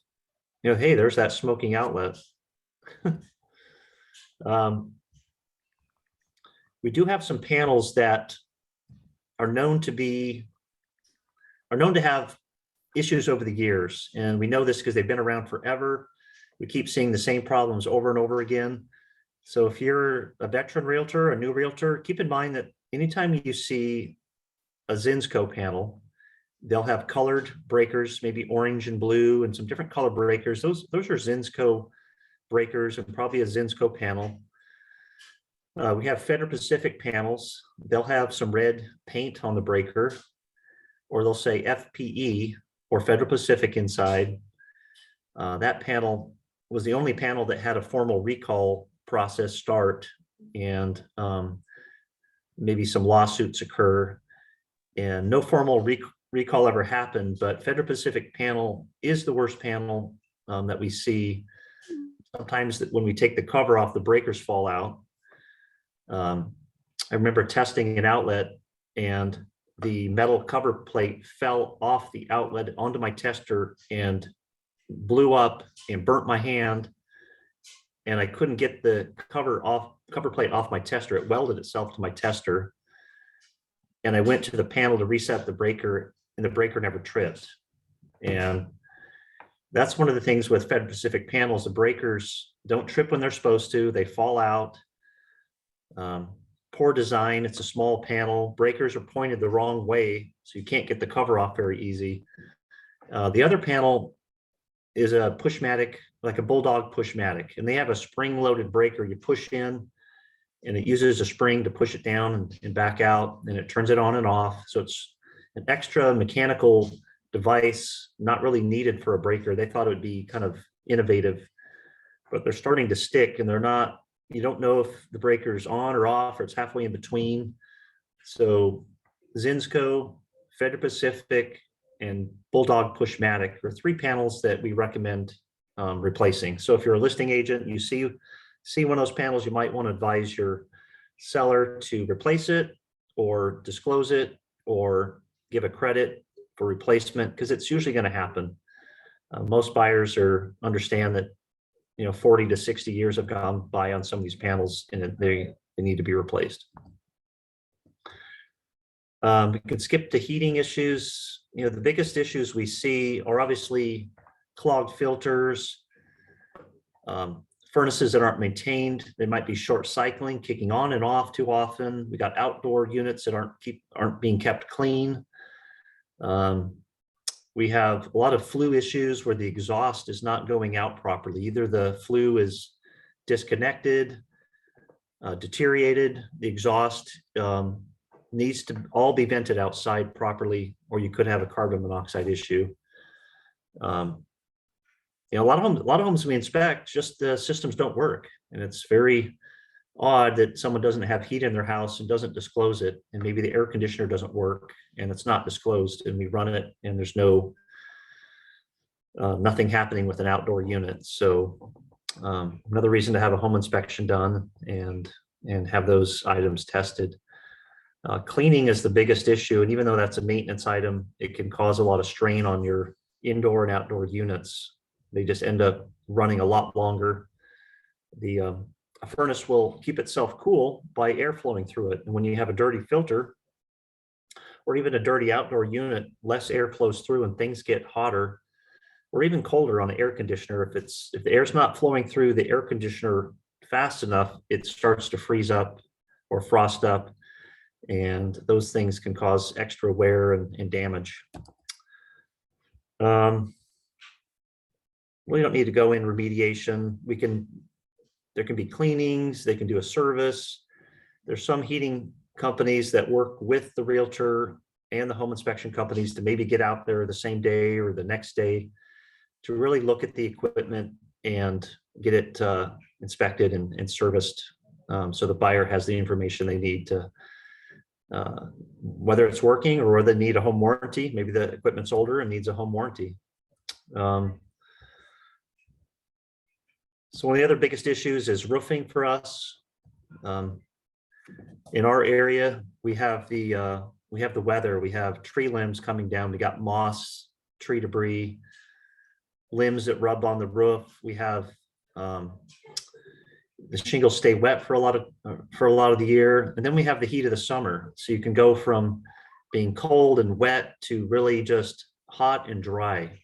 hey, there's that smoking outlet. We do have some panels that are known to have issues over the years. And we know this because they've been around forever. We keep seeing the same problems over and over again. So if you're a veteran realtor, a new realtor, keep in mind that anytime you see a Zinsco panel, they'll have colored breakers, maybe orange and blue and some different color breakers. Those are Zinsco breakers and probably a Zinsco panel. We have Federal Pacific panels. They'll have some red paint on the breaker, or they'll say FPE or Federal Pacific inside. That panel was the only panel that had a formal recall process start, and maybe some lawsuits occur, and no formal recall ever happened, but Federal Pacific panel is the worst panel that we see. Sometimes that when we take the cover off, the breakers fall out. I remember testing an outlet and the metal cover plate fell off the outlet onto my tester and blew up and burnt my hand. And I couldn't get the cover plate off my tester. It welded itself to my tester. And I went to the panel to reset the breaker, and the breaker never tripped. And that's one of the things with Federal Pacific panels. The breakers don't trip when they're supposed to. They fall out. Poor design. It's a small panel. Breakers are pointed the wrong way, so you can't get the cover off very easy. The other panel is a pushmatic, like a Bulldog pushmatic, and they have a spring-loaded breaker. You push in, and it uses a spring to push it down and back out, and it turns it on and off. So it's an extra mechanical device, not really needed for a breaker. They thought it would be kind of innovative, but they're starting to stick, and they're not. You don't know if the breaker's on or off, or it's halfway in between. So Zinsco, Federal Pacific, and Bulldog Pushmatic are 3 panels that we recommend replacing. So if you're a listing agent, you see one of those panels, you might want to advise your seller to replace it or disclose it or give a credit for replacement, because it's usually going to happen. Most buyers understand that 40 to 60 years have gone by on some of these panels, and they need to be replaced. We can skip to heating issues. The biggest issues we see are obviously clogged filters, furnaces that aren't maintained. They might be short cycling, kicking on and off too often. We got outdoor units that aren't being kept clean. We have a lot of flue issues where the exhaust is not going out properly. Either the flue is disconnected, deteriorated, the exhaust needs to all be vented outside properly, or you could have a carbon monoxide issue. A lot of homes we inspect, just the systems don't work, and it's very odd that someone doesn't have heat in their house and doesn't disclose it, and maybe the air conditioner doesn't work and it's not disclosed, and we run it and there's nothing happening with an outdoor unit. So another reason to have a home inspection done and have those items tested. Cleaning is the biggest issue, and even though that's a maintenance item, it can cause a lot of strain on your indoor and outdoor units. They just end up running a lot longer. A furnace will keep itself cool by air flowing through it. And when you have a dirty filter or even a dirty outdoor unit, less air flows through and things get hotter or even colder on an air conditioner. If the air's not flowing through the air conditioner fast enough, it starts to freeze up or frost up, and those things can cause extra wear and damage. We don't need to go in remediation. There can be cleanings, they can do a service. There's some heating companies that work with the realtor and the home inspection companies to maybe get out there the same day or the next day to really look at the equipment and get it inspected and serviced, so the buyer has the information they need to, whether it's working or whether they need a home warranty. Maybe the equipment's older and needs a home warranty. So one of the other biggest issues is roofing for us. In our area, we have the weather. We have tree limbs coming down. We got moss, tree debris, limbs that rub on the roof. We have the shingles stay wet for a lot of the year, and then we have the heat of the summer. So you can go from being cold and wet to really just hot and dry.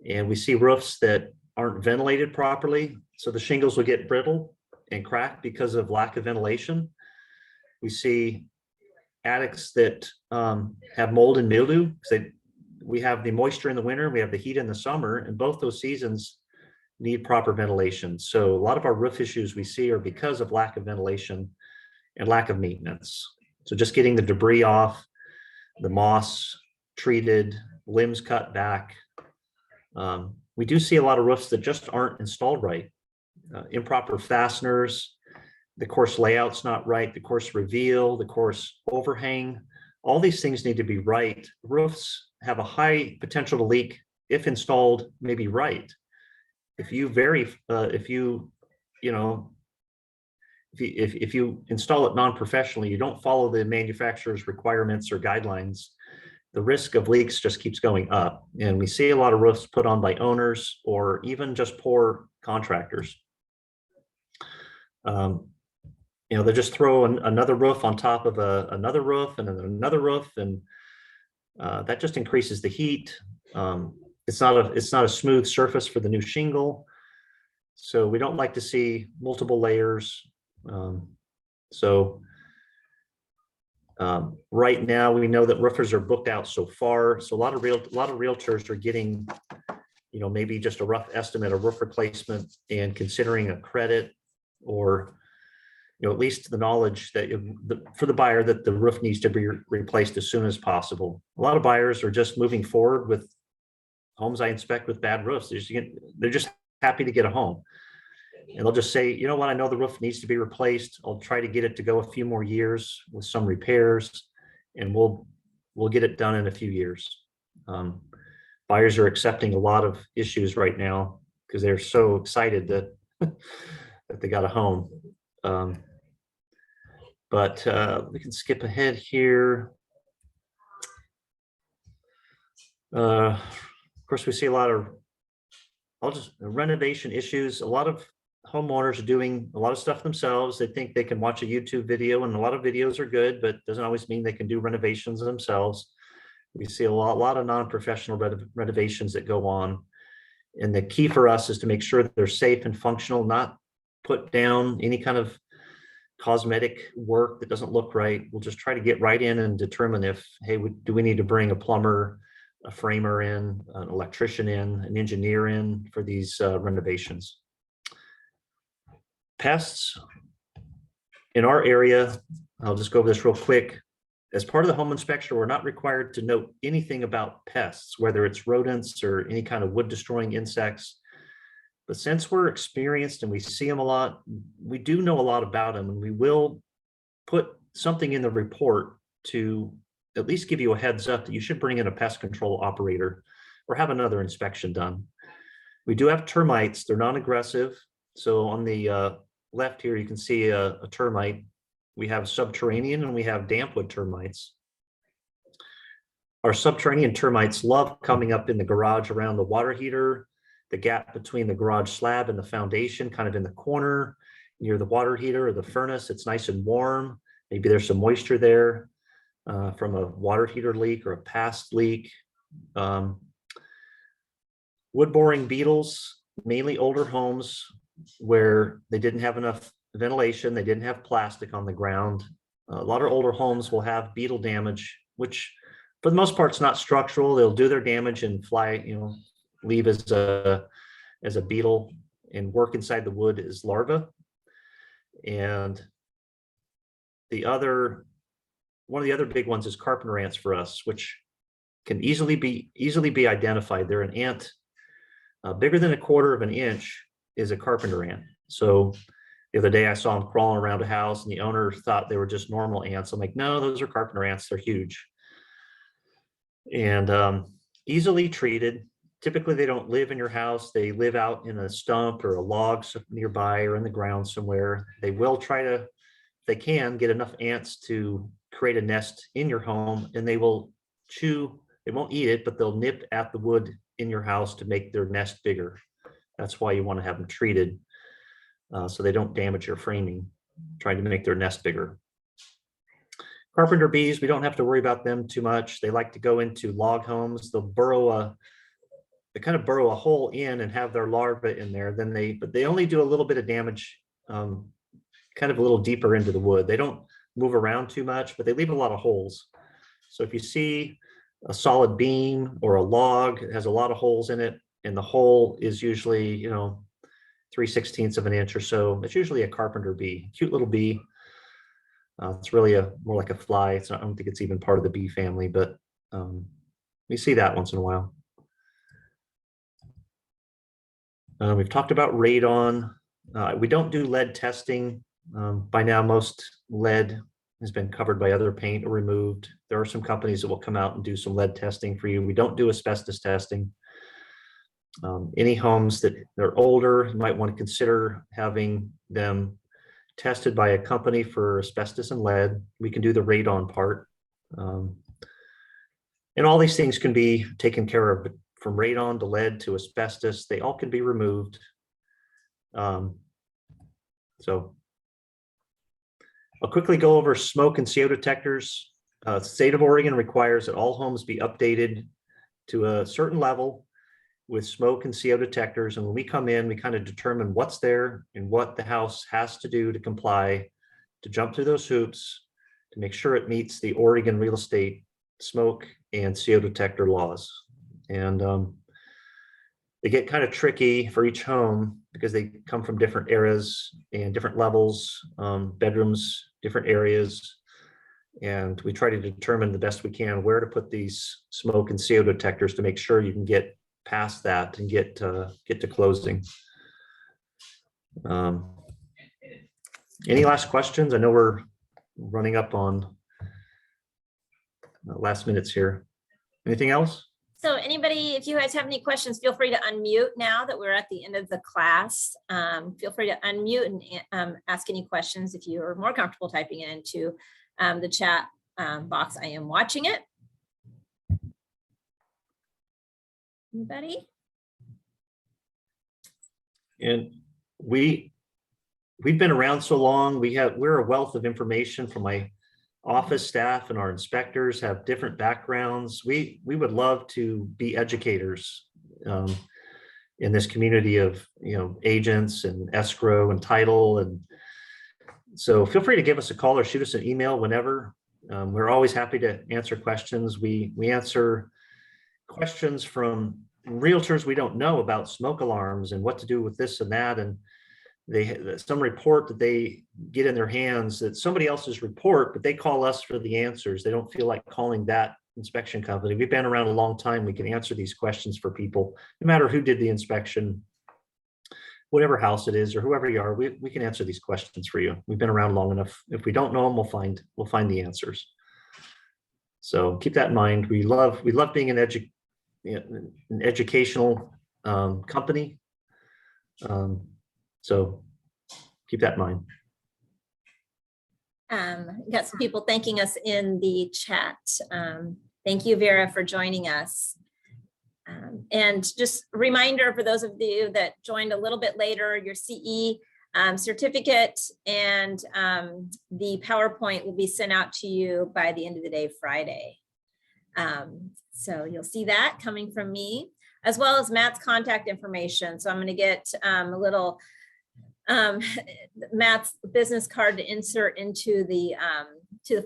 And we see roofs that aren't ventilated properly, so the shingles will get brittle and crack because of lack of ventilation. We see attics that have mold and mildew because we have the moisture in the winter, we have the heat in the summer, and both those seasons need proper ventilation. So a lot of our roof issues we see are because of lack of ventilation and lack of maintenance. So just getting the debris off, the moss treated, limbs cut back. We do see a lot of roofs that just aren't installed right. Improper fasteners, the course layout's not right, the course reveal, the course overhang All these things need to be right. Roofs have a high potential to leak if installed maybe right. If you if you install it non-professionally, you don't follow the manufacturer's requirements or guidelines, the risk of leaks just keeps going up. And we see a lot of roofs put on by owners or even just poor contractors. They just throw another roof on top of another roof and another roof, and that just increases the heat. It's not a smooth surface for the new shingle, so we don't like to see multiple layers. Right now, we know that roofers are booked out so far, so a lot of realtors are getting, maybe just a rough estimate of roof replacement and considering a credit, or at least the knowledge that for the buyer that the roof needs to be replaced as soon as possible. A lot of buyers are just moving forward with homes I inspect with bad roofs. They're just happy to get a home. And they'll just say, you know what, I know the roof needs to be replaced. I'll try to get it to go a few more years with some repairs, and we'll get it done in a few years. Buyers are accepting a lot of issues right now because they're so excited that that they got a home. But we can skip ahead here. Of course, we see a lot of renovation issues. A lot of homeowners are doing a lot of stuff themselves. They think they can watch a YouTube video, and a lot of videos are good, but doesn't always mean they can do renovations themselves. We see a lot of non-professional renovations that go on. And the key for us is to make sure that they're safe and functional, not put down any kind of cosmetic work that doesn't look right. We'll just try to get right in and determine if, hey, do we need to bring a plumber, a framer in, an electrician in, an engineer in for these renovations. Pests in our area, I'll just go over this real quick. As part of the home inspection, we're not required to note anything about pests, whether it's rodents or any kind of wood destroying insects. But since we're experienced and we see them a lot, we do know a lot about them, and we will put something in the report to at least give you a heads up that you should bring in a pest control operator or have another inspection done. We do have termites. They're non-aggressive. So on the left here, you can see a termite. We have subterranean and we have dampwood termites. Our subterranean termites love coming up in the garage around the water heater, the gap between the garage slab and the foundation, kind of in the corner near the water heater or the furnace. It's nice and warm. Maybe there's some moisture there from a water heater leak or a past leak. Wood boring beetles, mainly older homes where they didn't have enough ventilation, they didn't have plastic on the ground. A lot of older homes will have beetle damage, which for the most part is not structural. They'll do their damage and fly, leave as a beetle and work inside the wood as larvae. And one of the other big ones is carpenter ants for us, which can easily be identified. They're an ant bigger than 1/4 of an inch is a carpenter ant. So the other day I saw them crawling around a house and the owner thought they were just normal ants. I'm like, no, those are carpenter ants. They're huge. And easily treated. Typically, they don't live in your house. They live out in a stump or a log nearby or in the ground somewhere. They will try to, if they can, get enough ants to create a nest in your home, and they will chew. They won't eat it, but they'll nip at the wood in your house to make their nest bigger. That's why you want to have them treated so they don't damage your framing, trying to make their nest bigger. Carpenter bees, we don't have to worry about them too much. They like to go into log homes. They'll they kind of burrow a hole in and have their larvae in there. But they only do a little bit of damage, kind of a little deeper into the wood. They don't move around too much, but they leave a lot of holes. So if you see a solid beam or a log, it has a lot of holes in it, and the hole is usually, 3/16 of an inch or so. It's usually a carpenter bee, cute little bee. It's really more like a fly. I don't think it's even part of the bee family, but we see that once in a while. We've talked about radon. We don't do lead testing. By now, most lead has been covered by other paint or removed. There are some companies that will come out and do some lead testing for you. We don't do asbestos testing. Any homes that are older, you might want to consider having them tested by a company for asbestos and lead. We can do the radon part. And all these things can be taken care of, from radon to lead to asbestos. They all can be removed. So I'll quickly go over smoke and CO detectors. State of Oregon requires that all homes be updated to a certain level with smoke and CO detectors. And when we come in, we kind of determine what's there and what the house has to do to comply, to jump through those hoops, to make sure it meets the Oregon real estate smoke and CO detector laws. And they get kind of tricky for each home because they come from different eras and different levels, bedrooms, different areas. And we try to determine the best we can where to put these smoke and CO detectors to make sure you can get past that and get to closing. Any last questions? I know we're running up on last minutes here. Anything else? So anybody, if you guys have any questions, feel free to unmute now that we're at the end of the class. Feel free to unmute and ask any questions if you are more comfortable typing it into the chat box. I am watching it. Anybody? And we've been around so long. We're a wealth of information from my office staff, and our inspectors have different backgrounds. We would love to be educators in this community of agents and escrow and title. And so feel free to give us a call or shoot us an email whenever. We're always happy to answer questions. We answer questions from realtors we don't know about smoke alarms and what to do with this and that. And some report that they get in their hands, that somebody else's report, but they call us for the answers. They don't feel like calling that inspection company. We've been around a long time. We can answer these questions for people, no matter who did the inspection, whatever house it is, or whoever you are. We can answer these questions for you. We've been around long enough. If we don't know them, we'll find the answers. So keep that in mind. We love being an educational company. So keep that in mind. Got some people thanking us in the chat. Thank you, Vera, for joining us. And just a reminder for those of you that joined a little bit later, your CE certificate and the PowerPoint will be sent out to you by the end of the day, Friday. So you'll see that coming from me, as well as Matt's contact information. So I'm going to get a little Matt's business card to insert into the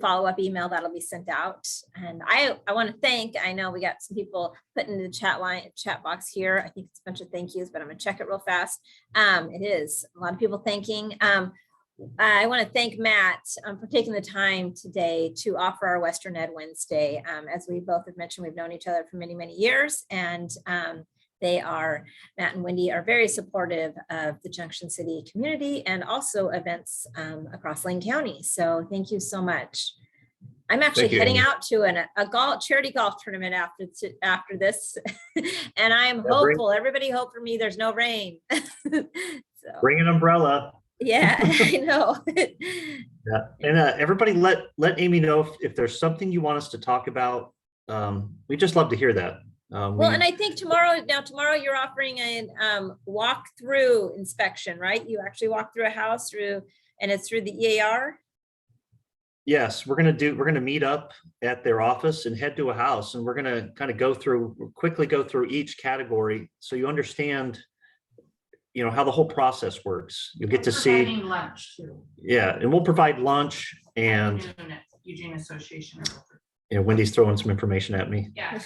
follow-up email that'll be sent out. And I want to thank, I know we got some people put into the chat box here. I think it's a bunch of thank yous, but I'm going to check it real fast. It is a lot of people thanking. I want to thank Matt for taking the time today to offer our Western Ed Wednesday. As we both have mentioned, we've known each other for many, many years, and Matt and Wendy are very supportive of the Junction City community and also events across Lane County. So thank you so much. I'm actually heading out to a charity golf tournament after this, and I am hopeful. Everybody hope for me. There's no rain. So. Bring an umbrella. Yeah, I know. Yeah, and everybody let Amy know if there's something you want us to talk about. We just love to hear that. Well, and I think tomorrow you're offering a walk-through inspection, right? You actually walk through a house and it's through the EAR. Yes, we're going to meet up at their office and head to a house, and we're going to kind of quickly go through each category so you understand how the whole process works. You'll get to see lunch too. Yeah, and we'll provide lunch and Eugene Association. Wendy's throwing some information at me. Yeah.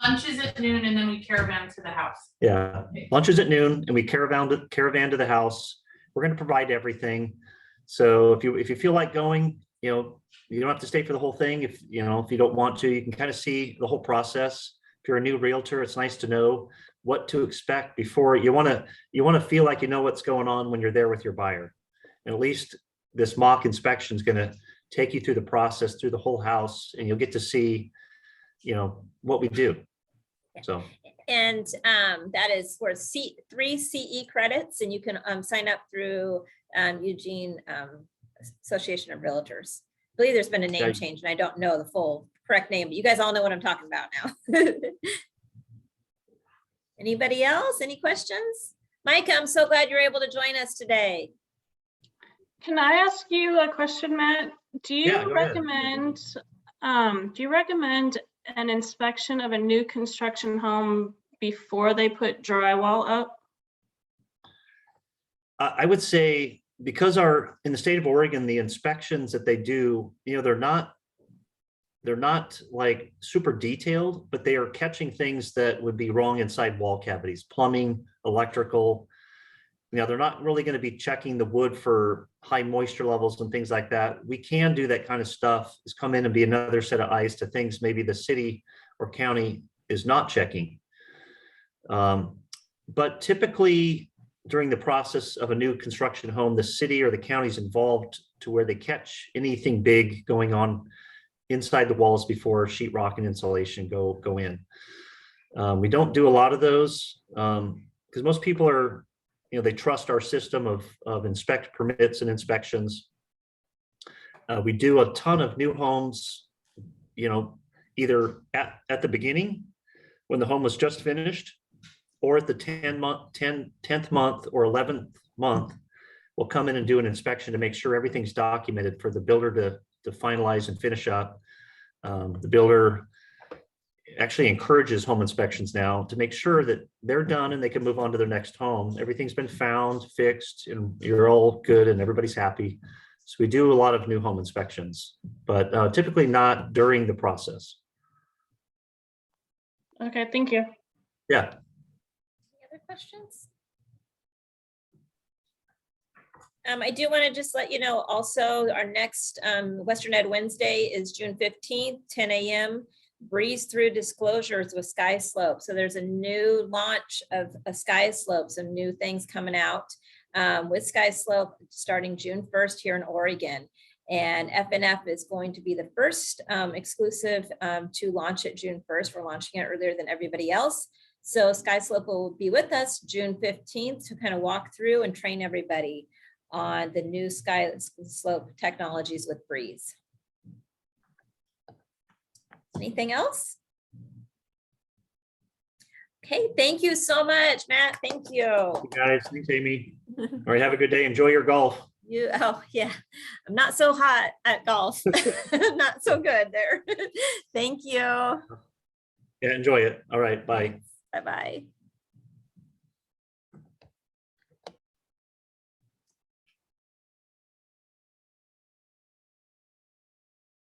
Lunch is at noon, and then we caravan to the house. Yeah, lunch is at noon, and we caravan to the house. We're going to provide everything. So if you feel like going, you don't have to stay for the whole thing. If you don't want to, you can kind of see the whole process. If you're a new realtor, it's nice to know what to expect before you want to feel like you know what's going on when you're there with your buyer. And at least this mock inspection is going to take you through the process, through the whole house, and you'll get to see, what we do. So, And that is for 3 CE credits, and you can sign up through Eugene Association of Realtors. I believe there's been a name change, and I don't know the full correct name, but you guys all know what I'm talking about now. Anybody else? Any questions? Micah, I'm so glad you're able to join us today. Can I ask you a question, Matt? Do you Yeah, go ahead. recommend an inspection of a new construction home before they put drywall up? I would say, because in the state of Oregon, the inspections that they do, they're not like super detailed, but they are catching things that would be wrong inside wall cavities, plumbing, electrical. They're not really going to be checking the wood for high moisture levels and things like that. We can do that kind of stuff, is come in and be another set of eyes to things maybe the city or county is not checking. But typically during the process of a new construction home, the city or the county is involved to where they catch anything big going on inside the walls before sheetrock and insulation go in. We don't do a lot of those because most people are, they trust our system of inspect permits and inspections. We do a ton of new homes, either at the beginning when the home was just finished, or at the 10th month or 11th month, we'll come in and do an inspection to make sure everything's documented for the builder to finalize and finish up. The builder actually encourages home inspections now to make sure that they're done and they can move on to their next home. Everything's been found, fixed, and you're all good and everybody's happy. So we do a lot of new home inspections, but typically not during the process. Okay, thank you. Yeah. Any other questions? I do want to just let you know also our next Western Ed Wednesday is June 15th, 10 a.m. Breeze through disclosures with Sky Slope. So there's a new launch of a Sky Slope, some new things coming out with Sky Slope starting June 1st here in Oregon. And FNF is going to be the first exclusive to launch it June 1st. We're launching it earlier than everybody else. So Sky Slope will be with us June 15th to kind of walk through and train everybody on the new Sky Slope technologies with Breeze. Anything else? Okay, thank you so much, Matt. Thank you. You guys, thanks, Amy. All right, have a good day. Enjoy your golf. Oh yeah, I'm not so hot at golf. Not so good there. Thank you. Yeah, enjoy it. All right, bye. Bye-bye.